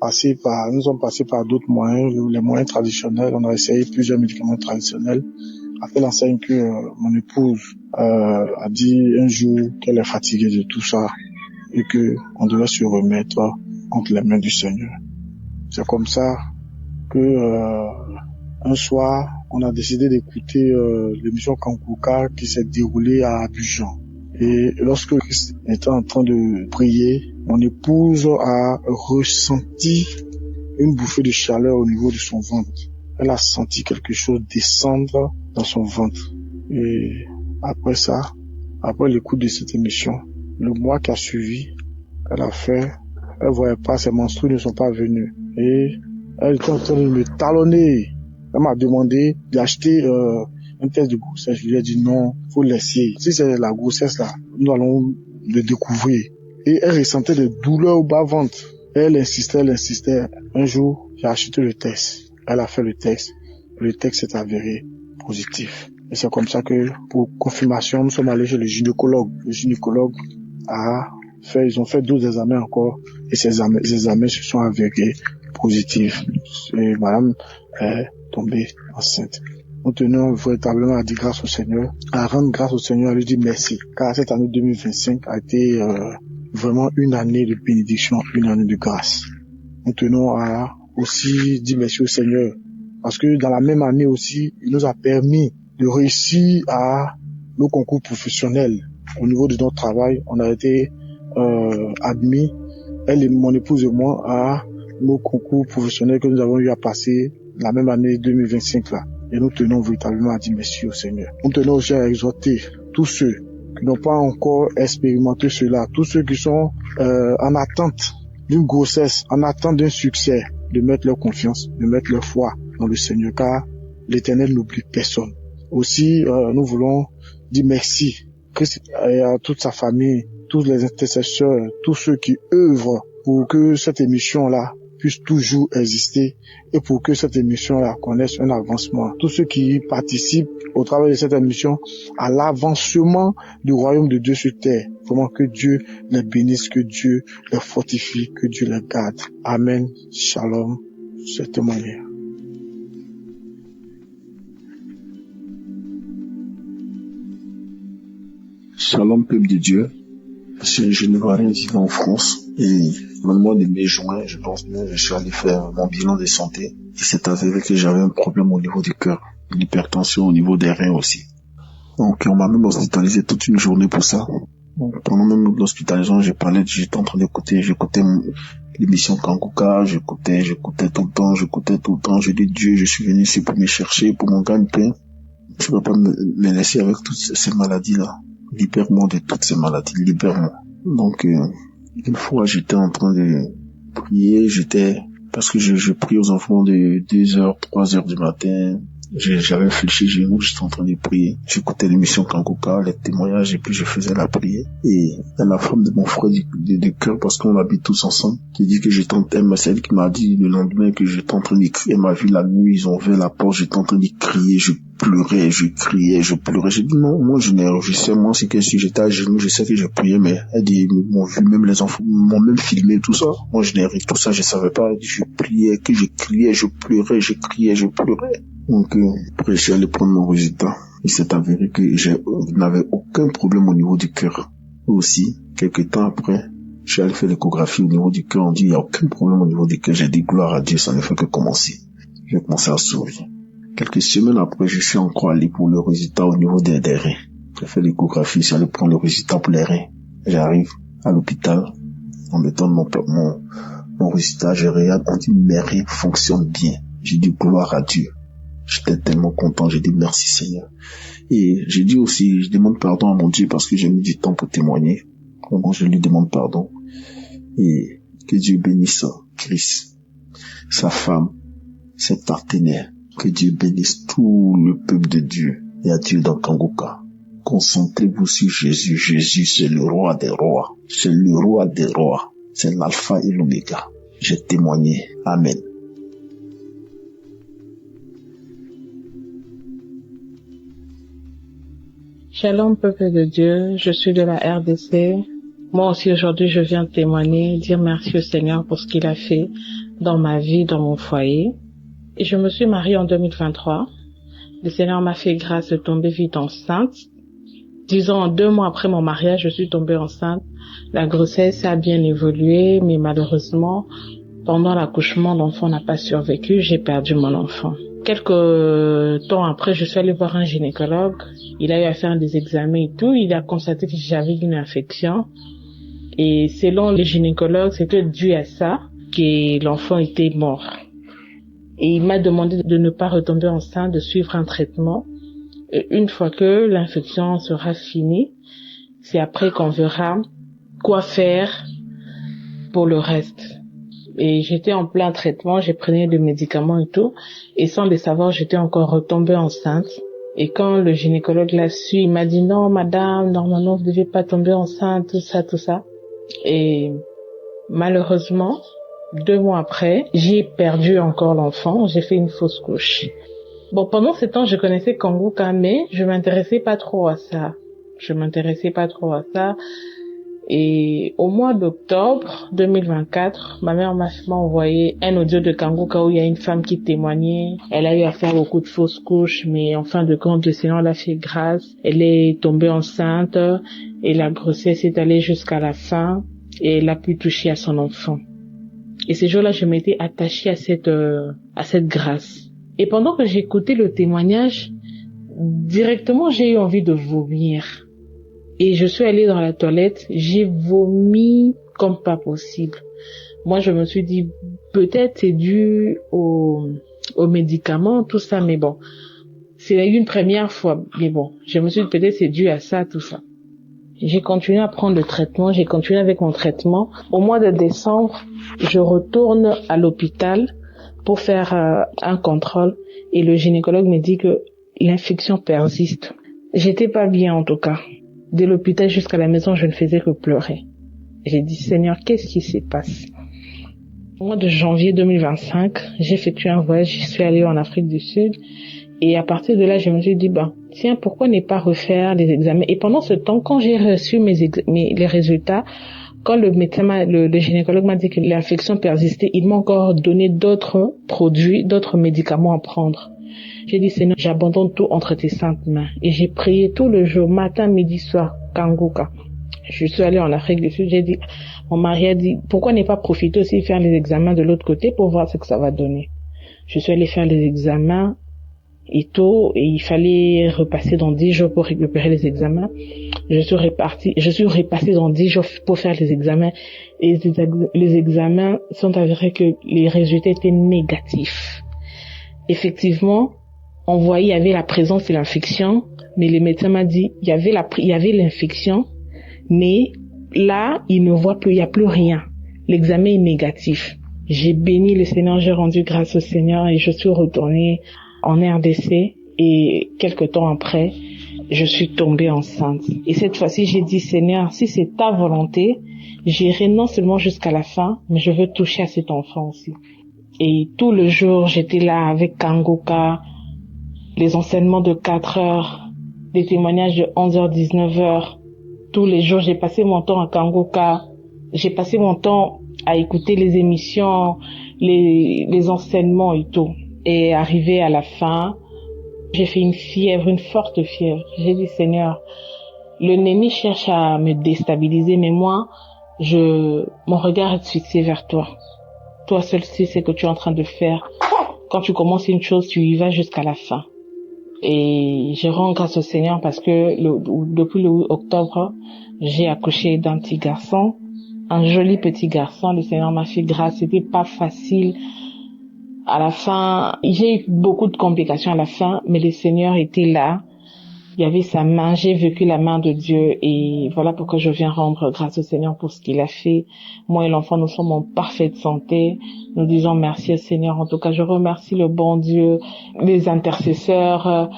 nous sommes passés par d'autres moyens, les moyens traditionnels. On a essayé plusieurs médicaments traditionnels. Après l'enseigne que mon épouse a dit un jour qu'elle est fatiguée de tout ça et que on devait se remettre entre les mains du Seigneur. C'est comme ça que un soir, on a décidé d'écouter l'émission Kanguka qui s'est déroulée à Abidjan. Et lorsque Christ était en train de prier, mon épouse a ressenti une bouffée de chaleur au niveau de son ventre. Elle a senti quelque chose descendre dans son ventre. Et après ça, après l'écoute de cette émission, le mois qui a suivi, elle voyait pas, ses menstrues ne sont pas venues. Et elle était en train de me talonner. Elle m'a demandé d'acheter un test de grossesse. Je lui ai dit non, faut laisser. Si c'est la grossesse là, nous allons le découvrir. Et elle ressentait des douleurs au bas-ventre. Elle insistait. Un jour, j'ai acheté le test. Elle a fait le test. Le test s'est avéré positif. Et c'est comme ça que, pour confirmation, nous sommes allés chez le gynécologue. Le gynécologue ils ont fait d'autres examens encore. Et ces examens se sont avérés positifs. Et madame est tombée enceinte. Nous tenons véritablement à dire grâce au Seigneur, à rendre grâce au Seigneur, à lui dire merci. Car cette année 2025 a été vraiment une année de bénédiction, une année de grâce. Nous tenons à aussi dire merci au Seigneur. Parce que dans la même année aussi, il nous a permis de réussir à nos concours professionnels. Au niveau de notre travail, on a été admis, elle et mon épouse et moi, à nos concours professionnels que nous avons eu à passer la même année 2025 là. Et nous tenons véritablement à dire merci au Seigneur. Nous tenons aussi à exhorter tous ceux qui n'ont pas encore expérimenté cela, tous ceux qui sont en attente d'une grossesse, en attente d'un succès, de mettre leur confiance, de mettre leur foi dans le Seigneur, car l'Éternel n'oublie personne. Aussi, nous voulons dire merci à toute sa famille, tous les intercesseurs, tous ceux qui œuvrent pour que cette émission-là puisse toujours exister et pour que cette émission-là connaisse un avancement. Tous ceux qui participent au travail de cette émission à l'avancement du royaume de Dieu sur terre. Vraiment que Dieu les bénisse, que Dieu les fortifie, que Dieu les garde. Amen. Shalom. Cette manière. Shalom, peuple de Dieu. Je ne vois rien vivre en France. Et au mois de mai-juin, je pense bien, je suis allé faire mon bilan de santé. Il s'est avéré que j'avais un problème au niveau du cœur, une hypertension au niveau des reins aussi. Donc on m'a même hospitalisé toute une journée pour ça. Donc, pendant même l'hospitalisation, j'étais en train j'écoutais l'émission Kanguka, j'écoutais tout le temps. Je dis Dieu, je suis venu ici pour me chercher, pour mon gagne-pain. Je ne peux pas me laisser avec toutes ces maladies-là. Libère-moi de toutes ces maladies, libère-moi. Donc, une fois, j'étais en train de prier, parce que je prie aux enfants de 2h, 3h du matin. J'avais fléchi genoux, j'étais en train de prier. J'écoutais l'émission Kanguka, les témoignages, et puis je faisais la prière. Et la femme de mon frère de cœur, parce qu'on habite tous ensemble, qui dit que celle qui m'a dit le lendemain que j'étais en train de crier. Elle m'a vu la nuit, ils ont ouvert la porte, j'étais en train de crier, je pleurais, je criais, je pleurais. J'ai dit non, moi je sais, moi c'est que si j'étais à genoux, je sais que je priais, mais elle dit, ils m'ont vu, même les enfants m'ont même filmé, tout ça. Moi je n'ai rien, tout ça, je savais pas. Elle dit, je priais, que je criais, je pleurais, je criais, je pleurais. Donc, après, je suis allé prendre mon résultat. Il s'est avéré que je n'avais aucun problème au niveau du cœur. Aussi, quelques temps après, je suis allé faire l'échographie au niveau du cœur. On dit, il n'y a aucun problème au niveau du cœur. J'ai dit, gloire à Dieu, ça ne fait que commencer. J'ai commencé à sourire. Quelques semaines après, je suis encore allé pour le résultat au niveau des reins. J'ai fait l'échographie, je suis allé prendre le résultat pour les reins. J'arrive à l'hôpital, on me donne mon résultat, je regarde, on dit, mes reins fonctionnent bien. J'ai dit, gloire à Dieu. J'étais tellement content, j'ai dit, merci Seigneur. Et j'ai dit aussi, je demande pardon à mon Dieu parce que j'ai mis du temps pour témoigner. Donc je lui demande pardon. Et que Dieu bénisse Chris, sa femme, ses partenaires. Que Dieu bénisse tout le peuple de Dieu et à Dieu dans Kanguka. Concentrez-vous sur Jésus. Jésus, c'est le roi des rois. C'est le roi des rois. C'est l'alpha et l'oméga. J'ai témoigné. Amen. Shalom, peuple de Dieu. Je suis de la RDC. Moi aussi, aujourd'hui, je viens témoigner, dire merci au Seigneur pour ce qu'il a fait dans ma vie, dans mon foyer. Et je me suis mariée en 2023. Le Seigneur m'a fait grâce de tomber vite enceinte. Disons, 2 mois après mon mariage, je suis tombée enceinte. La grossesse a bien évolué, mais malheureusement, pendant l'accouchement, l'enfant n'a pas survécu. J'ai perdu mon enfant. Quelques temps après, je suis allée voir un gynécologue. Il a eu à faire des examens et tout. Il a constaté que j'avais une infection. Et selon le gynécologue, c'était dû à ça que l'enfant était mort. Et il m'a demandé de ne pas retomber enceinte, de suivre un traitement. Et une fois que l'infection sera finie, c'est après qu'on verra quoi faire pour le reste. Et j'étais en plein traitement, j'ai pris des médicaments et tout. Et sans le savoir, j'étais encore retombée enceinte. Et quand le gynécologue l'a su, il m'a dit non, madame, normalement, vous ne devez pas tomber enceinte, tout ça. Et malheureusement, 2 mois après, j'ai perdu encore l'enfant, j'ai fait une fausse couche. Bon, pendant ce temps, je connaissais Kanguka, mais je m'intéressais pas trop à ça. Et au mois d'octobre 2024, ma mère m'a envoyé un audio de Kanguka où il y a une femme qui témoignait. Elle a eu à faire beaucoup de fausses couches, mais en fin de compte, le Seigneur l'a fait grâce. Elle est tombée enceinte et la grossesse est allée jusqu'à la fin et elle a pu toucher à son enfant. Et ce jour-là, je m'étais attachée à cette grâce. Et pendant que j'écoutais le témoignage, directement, j'ai eu envie de vomir. Et je suis allée dans la toilette, j'ai vomi comme pas possible. Moi, je me suis dit, peut-être c'est dû aux médicaments, tout ça, mais bon. C'est une première fois, mais bon. Je me suis dit, peut-être c'est dû à ça, tout ça. J'ai continué à prendre le traitement, j'ai continué avec mon traitement. Au mois de décembre, je retourne à l'hôpital pour faire un contrôle et le gynécologue me dit que l'infection persiste. J'étais pas bien en tout cas. De l'hôpital jusqu'à la maison, je ne faisais que pleurer. J'ai dit, Seigneur, qu'est-ce qui se passe? Au mois de janvier 2025, j'ai effectué un voyage, je suis allée en Afrique du Sud. Et à partir de là, je me suis dit, tiens, pourquoi ne pas refaire les examens? Et pendant ce temps, quand j'ai reçu les résultats, quand le médecin, le gynécologue m'a dit que l'infection persistait, il m'a encore donné d'autres produits, d'autres médicaments à prendre. J'ai dit, Seigneur, j'abandonne tout entre tes saintes mains. Et j'ai prié tout le jour, matin, midi, soir, Kanguka. Je suis allée en Afrique du Sud, j'ai dit, mon mari a dit, pourquoi ne pas profiter aussi faire les examens de l'autre côté pour voir ce que ça va donner? Je suis allée faire les examens et tout, et il fallait repasser dans 10 jours pour récupérer les examens. Je suis repassée dans 10 jours pour faire les examens, et les examens sont avérés que les résultats étaient négatifs. Effectivement, on voyait, il y avait la présence de l'infection, mais le médecin m'a dit, il y avait l'infection, mais là, il ne voit plus, il n'y a plus rien. L'examen est négatif. J'ai béni le Seigneur, j'ai rendu grâce au Seigneur et je suis retournée en RDC et quelque temps après, je suis tombée enceinte. Et cette fois-ci, j'ai dit, Seigneur, si c'est ta volonté, j'irai non seulement jusqu'à la fin, mais je veux toucher à cet enfant aussi. Et tout le jour, j'étais là avec Kanguka, les enseignements de 4 heures, les témoignages de 11h, 19h. Tous les jours, j'ai passé mon temps à Kanguka. J'ai passé mon temps à écouter les émissions, les enseignements et tout. Et arrivé à la fin, j'ai fait une forte fièvre. J'ai dit, Seigneur, Le nenni cherche à me déstabiliser, mais moi, mon regard est fixé vers toi. Toi seul sais ce que tu es en train de faire. Quand tu commences une chose, tu y vas jusqu'à la fin. Et je rends grâce au Seigneur parce que depuis le 8 octobre, j'ai accouché d'un petit garçon, un joli petit garçon. Le Seigneur m'a fait grâce. C'était pas facile. À la fin, j'ai eu beaucoup de complications à la fin, mais le Seigneur était là. Il y avait sa main, j'ai vécu la main de Dieu et voilà pourquoi je viens rendre grâce au Seigneur pour ce qu'il a fait. Moi et l'enfant, nous sommes en parfaite santé. Nous disons merci au Seigneur. En tout cas, je remercie le bon Dieu, les intercesseurs,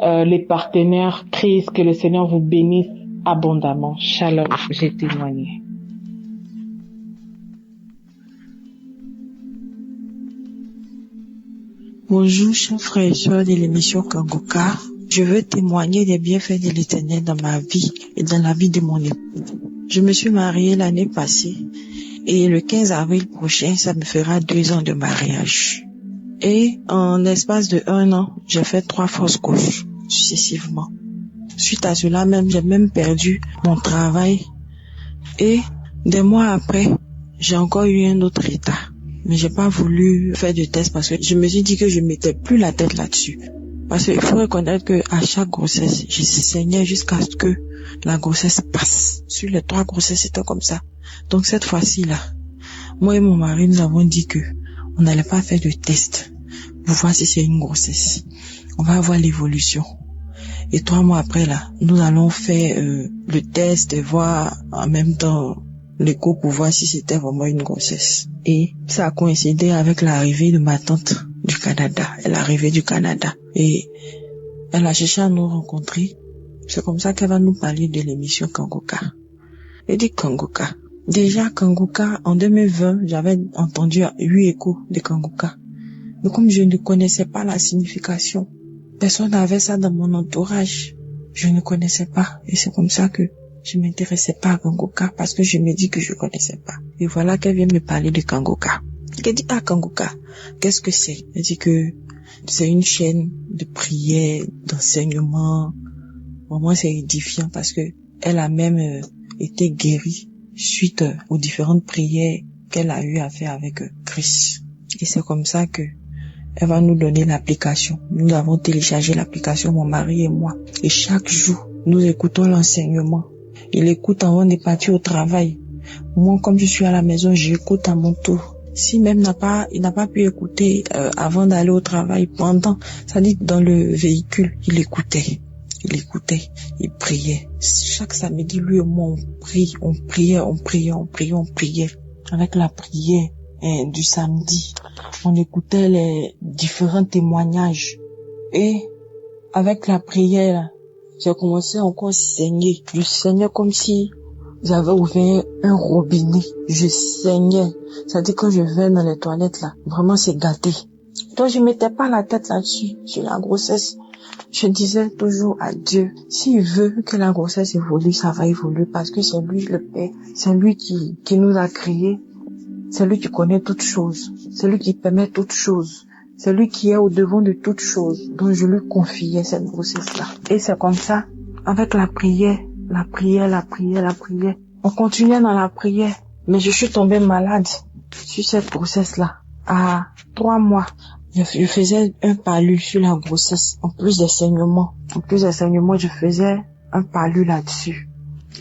les partenaires. Christ, que le Seigneur vous bénisse abondamment. Shalom, j'ai témoigné. Bonjour, chers frères et sœurs de l'émission Kanguka. Je veux témoigner des bienfaits de l'Éternel dans ma vie et dans la vie de mon époux. Je me suis mariée l'année passée et le 15 avril prochain, ça me fera 2 ans de mariage. Et en l'espace de 1 an, j'ai fait 3 fausses couches successivement. Suite à cela même, j'ai même perdu mon travail et des mois après, j'ai encore eu un autre état. Mais j'ai pas voulu faire de test parce que je me suis dit que je mettais plus la tête là-dessus. Parce qu'il faut reconnaître que à chaque grossesse, je saignais jusqu'à ce que la grossesse passe. Sur les 3 grossesses, c'était comme ça. Donc cette fois-ci là, moi et mon mari, nous avons dit que on n'allait pas faire de test pour voir si c'est une grossesse. On va voir l'évolution. Et 3 mois après là, nous allons faire le test et voir en même temps l'écho pour voir si c'était vraiment une grossesse. Et ça a coïncidé avec l'arrivée de ma tante du Canada. Elle est arrivée du Canada. Et elle a cherché à nous rencontrer. C'est comme ça qu'elle va nous parler de l'émission Kanguka. Elle dit Kanguka. Déjà Kanguka, en 2020, j'avais entendu 8 échos de Kanguka. Mais comme je ne connaissais pas la signification, personne n'avait ça dans mon entourage. Je ne connaissais pas. Et c'est comme ça que je m'intéressais pas à Kanguka parce que je me dis que je connaissais pas. Et voilà qu'elle vient me parler de Kanguka. Elle dit, Kanguka, qu'est-ce que c'est? Elle dit que c'est une chaîne de prière, d'enseignement. Vraiment, c'est édifiant parce que elle a même été guérie suite aux différentes prières qu'elle a eu à faire avec Christ. Et c'est comme ça que elle va nous donner l'application. Nous avons téléchargé l'application, mon mari et moi. Et chaque jour, nous écoutons l'enseignement. Il écoute avant de partir au travail. Moi, comme je suis à la maison, j'écoute à mon tour. Si même il n'a pas pu écouter avant d'aller au travail, pendant, ça dit dans le véhicule, il écoutait, il priait. Chaque samedi, lui et moi, on priait. Avec la prière du samedi, on écoutait les différents témoignages. Et avec la prière, j'ai commencé encore à saigner. Je saignais comme si j'avais ouvert un robinet. Je saignais. C'est-à-dire quand je vais dans les toilettes là, vraiment c'est gâté. Donc je mettais pas la tête là-dessus, sur la grossesse. Je disais toujours à Dieu, s'il veut que la grossesse évolue, ça va évoluer parce que c'est lui le Père. C'est lui qui nous a créés. C'est lui qui connaît toutes choses. C'est lui qui permet toutes choses. C'est lui qui est au devant de toutes choses. Donc je lui confiais cette grossesse-là. Et c'est comme ça, avec la prière. On continuait dans la prière. Mais je suis tombée malade sur cette grossesse-là. À 3 mois, je faisais un palu sur la grossesse. En plus des saignements, je faisais un palu là-dessus.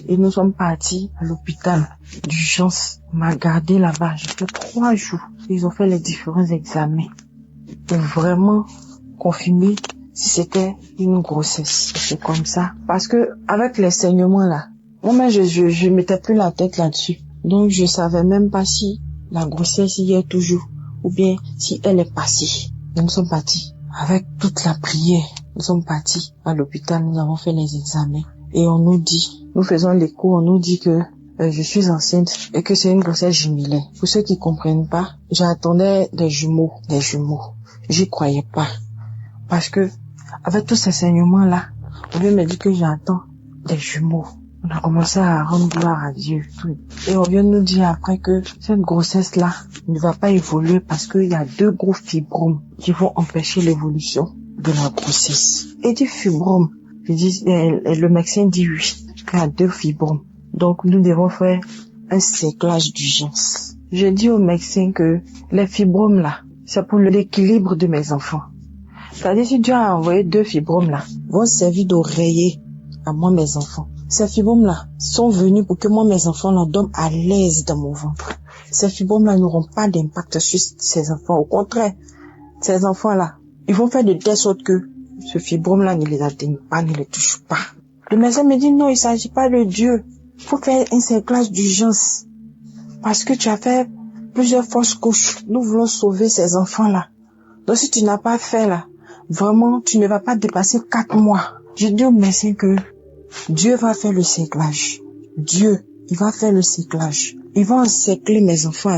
Et nous sommes partis à l'hôpital d'urgence. On m'a gardé là-bas. J'ai fait 3 jours. Ils ont fait les différents examens pour vraiment confirmer si c'était une grossesse. C'est comme ça. Parce que avec les saignements là, moi je mettais plus la tête là-dessus. Donc je savais même pas si la grossesse y est toujours ou bien si elle est passée. Et nous sommes partis avec toute la prière. Nous sommes partis à l'hôpital. Nous avons fait les examens et on nous dit, nous faisons l'écho, on nous dit que je suis enceinte et que c'est une grossesse jumelée. Pour ceux qui comprennent pas, j'attendais des jumeaux. J'y croyais pas. Parce que, avec tous ces saignements là, on vient me dire que j'attends des jumeaux. On a commencé à rendre gloire à Dieu. Et on vient nous dire après que cette grossesse là ne va pas évoluer parce qu'il y a 2 gros fibromes qui vont empêcher l'évolution de la grossesse. Et du fibrome, le médecin dit oui. a 2 fibromes. Donc, nous devons faire un séclage d'urgence. Je dis au médecin que les fibromes là, c'est pour l'équilibre de mes enfants. C'est-à-dire, si Dieu a envoyé 2 fibromes là, vont servir d'oreiller à moi, mes enfants. Ces fibromes là sont venus pour que moi, mes enfants là, dorment à l'aise dans mon ventre. Ces fibromes là n'auront pas d'impact sur ces enfants. Au contraire, ces enfants là, ils vont faire de telle sorte que ce fibrome là ne les atteigne pas, ne les touche pas. Le médecin me dit non, il ne s'agit pas de Dieu. Il faut faire un séclage d'urgence. Parce que tu as fait plusieurs fausses couches. Nous voulons sauver ces enfants-là. Donc si tu n'as pas fait là, vraiment, tu ne vas pas dépasser 4 mois. Je dis au médecin que Dieu va faire le séclage. Dieu, il va faire le séclage. Il va encercler mes enfants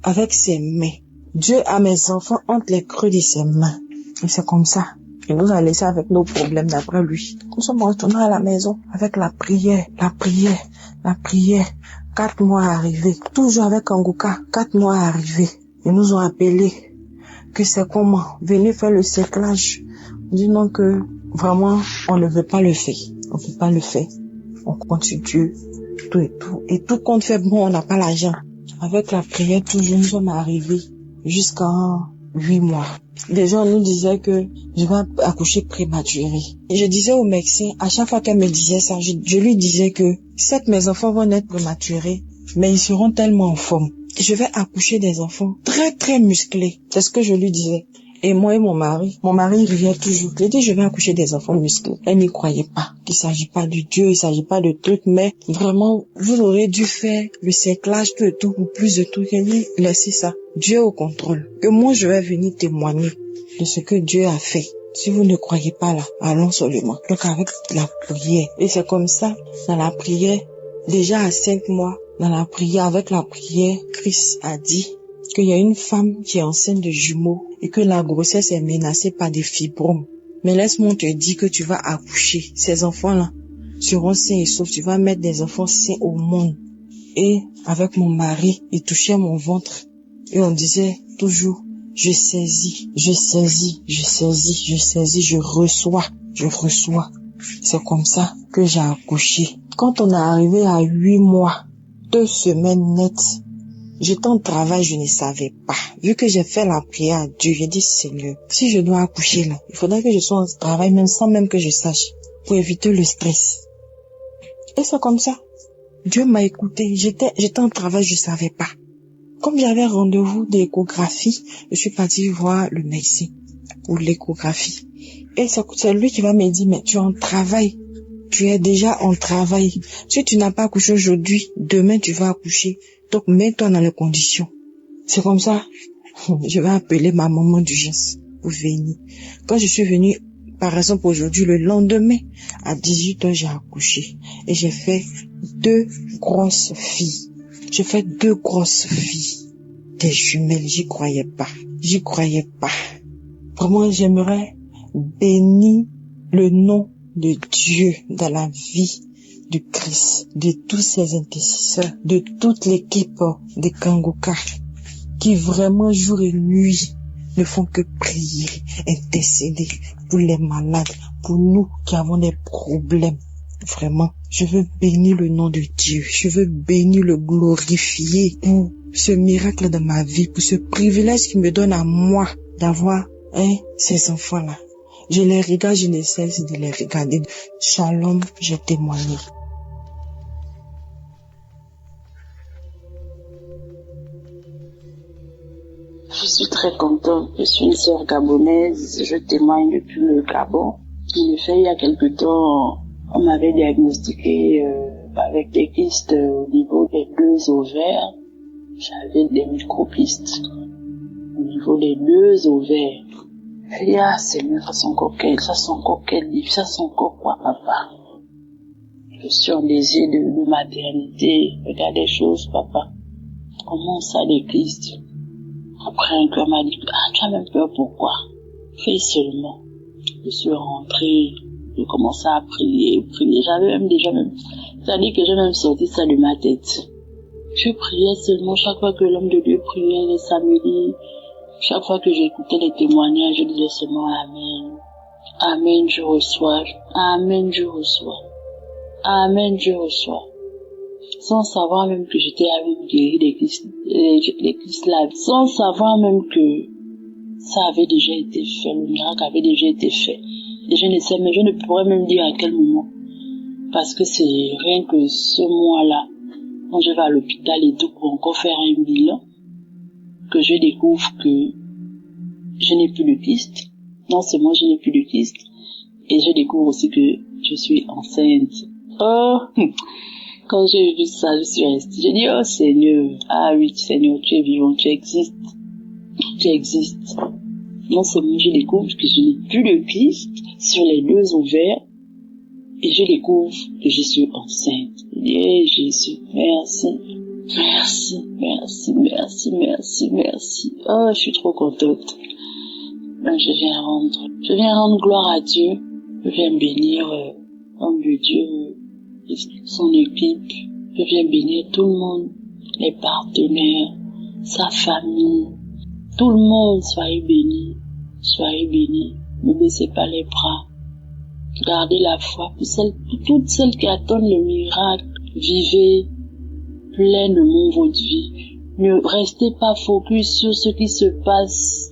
avec ses mains. Dieu a mes enfants entre les creux de ses mains. Et c'est comme ça. Il nous a laissé avec nos problèmes d'après lui. Nous sommes retournés à la maison avec la prière. 4 mois arrivés. Toujours avec Kanguka. 4 mois arrivés. Ils nous ont appelés. Que c'est comment? Venez faire le séclage. On dit non que vraiment, on ne veut pas le faire. On ne peut pas le faire. On continue. Tout et tout. Et tout compte fait, bon, on n'a pas l'argent. Avec la prière, toujours, nous sommes arrivés jusqu'à 8 mois. Les gens nous disaient que je vais accoucher prématuré. Et je disais au médecin, à chaque fois qu'elle me disait ça, je lui disais que certes mes enfants vont naître prématurés, mais ils seront tellement en forme. Je vais accoucher des enfants très très musclés. C'est ce que je lui disais. Et moi et mon mari riait toujours. Je dis, je vais accoucher des enfants musclés. Elle n'y croyait pas. Il s'agit pas de Dieu, il s'agit pas de trucs, mais vraiment, vous aurez dû faire le séclage, tout et tout, ou plus de trucs. Elle dit, laissez ça. Dieu au contrôle. Que moi, je vais venir témoigner de ce que Dieu a fait. Si vous ne croyez pas là, allons seulement. Donc avec la prière. Et c'est comme ça, dans la prière, déjà à 5 mois, dans la prière, avec la prière, Christ a dit qu'il y a une femme qui est enceinte de jumeaux et que la grossesse est menacée par des fibromes. Mais laisse-moi te dire que tu vas accoucher. Ces enfants-là seront sains et saufs. Tu vas mettre des enfants sains au monde. Et avec mon mari, il touchait mon ventre. Et on disait toujours, je saisis, je reçois. C'est comme ça que j'ai accouché. Quand on est arrivé à 8 mois, 2 semaines nettes, j'étais en travail, je ne savais pas. Vu que j'ai fait la prière à Dieu, j'ai dit, Seigneur, si je dois accoucher là, il faudrait que je sois en travail, même sans même que je sache, pour éviter le stress. Et c'est comme ça. Dieu m'a écouté. J'étais en travail, je savais pas. Comme j'avais rendez-vous d'échographie, je suis partie voir le médecin pour l'échographie. Et c'est lui qui va me dire, mais tu es en travail. Tu es déjà en travail. Si tu n'as pas accouché aujourd'hui, demain tu vas accoucher. Donc mets-toi dans les conditions. C'est comme ça. Je vais appeler ma maman d'urgence pour venir. Quand je suis venue, par exemple aujourd'hui, le lendemain, à 18h, j'ai accouché. Et j'ai fait 2 grosses filles. Des jumelles, j'y croyais pas. Vraiment, j'aimerais bénir le nom de Dieu dans la vie du Christ, de tous ses intercesseurs, de toute l'équipe de Kanguka, qui vraiment jour et nuit ne font que prier, intercéder pour les malades, pour nous qui avons des problèmes. Vraiment, je veux bénir le nom de Dieu, je veux bénir le glorifier pour ce miracle dans ma vie, pour ce privilège qui me donne à moi d'avoir ces enfants-là. Je les regarde, je ne cesse de les regarder. Shalom, je témoigne. Je suis très contente. Je suis une sœur gabonaise. Je témoigne depuis le Gabon. En effet, il y a quelque temps, on m'avait diagnostiqué avec des kystes au niveau des 2 ovaires. J'avais des micropystes au niveau des 2 ovaires. Et ah, Seigneur, ça sent encore quel livre, ça sent encore quoi, papa? Je suis en désir de maternité. Regarde des choses, papa. Comment ça, les kystes? Après, un cœur m'a dit, tu as même peur, pourquoi? Fais seulement. Je suis rentrée, j'ai commencé à prier. J'avais même c'est-à-dire que j'ai même sorti ça de ma tête. Je priais seulement chaque fois que l'homme de Dieu priait les samedis. Chaque fois que j'écoutais les témoignages, je disais seulement Amen. Amen, je reçois. Amen, je reçois. Amen, Dieu reçoit. Sans savoir même que j'étais avec guéri des Christ là, sans savoir même que ça avait déjà été fait, le miracle avait déjà été fait. Et je ne sais, mais je ne pourrais même dire à quel moment. Parce que c'est rien que ce mois-là, quand je vais à l'hôpital et tout pour encore faire un bilan, que je découvre que je n'ai plus de kyste. Non seulement je n'ai plus de kyste, et je découvre aussi que je suis enceinte. Oh, quand j'ai vu ça, je suis restée. J'ai dit, oh Seigneur, ah oui Seigneur, tu es vivant, tu existes. Tu existes. Non seulement je découvre que je n'ai plus de kyste sur les 2 ovaires, et je découvre que je suis enceinte. Et Jésus, merci. Merci, merci, merci, merci, merci. Oh, je suis trop contente. Je viens rendre gloire à Dieu. Je viens bénir l'homme de Dieu, son équipe. Je viens bénir tout le monde, les partenaires, sa famille. Tout le monde, soyez bénis. Soyez bénis. Ne baissez pas les bras. Gardez la foi pour toutes celles qui attendent le miracle. Vivez pleinement votre vie. Ne restez pas focus sur ce qui se passe.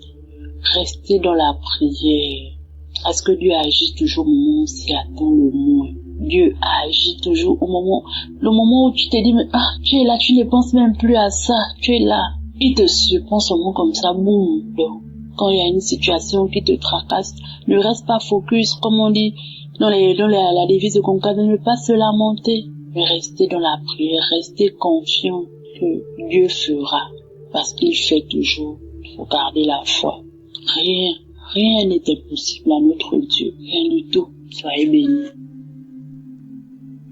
Restez dans la prière. Parce que Dieu agit toujours au moment où s'y attend le moins. Dieu agit toujours le moment où tu te dis, mais tu es là, tu ne penses même plus à ça, tu es là. Il te surprend seulement comme ça, boum. Donc, quand il y a une situation qui te tracasse, ne reste pas focus, comme on dit dans la devise de Concorde, ne pas se lamenter, mais restez dans la prière, restez confiant que Dieu fera, parce qu'il fait toujours. Il faut garder la foi. Rien n'est impossible à notre Dieu, rien du tout. Soyez bénis.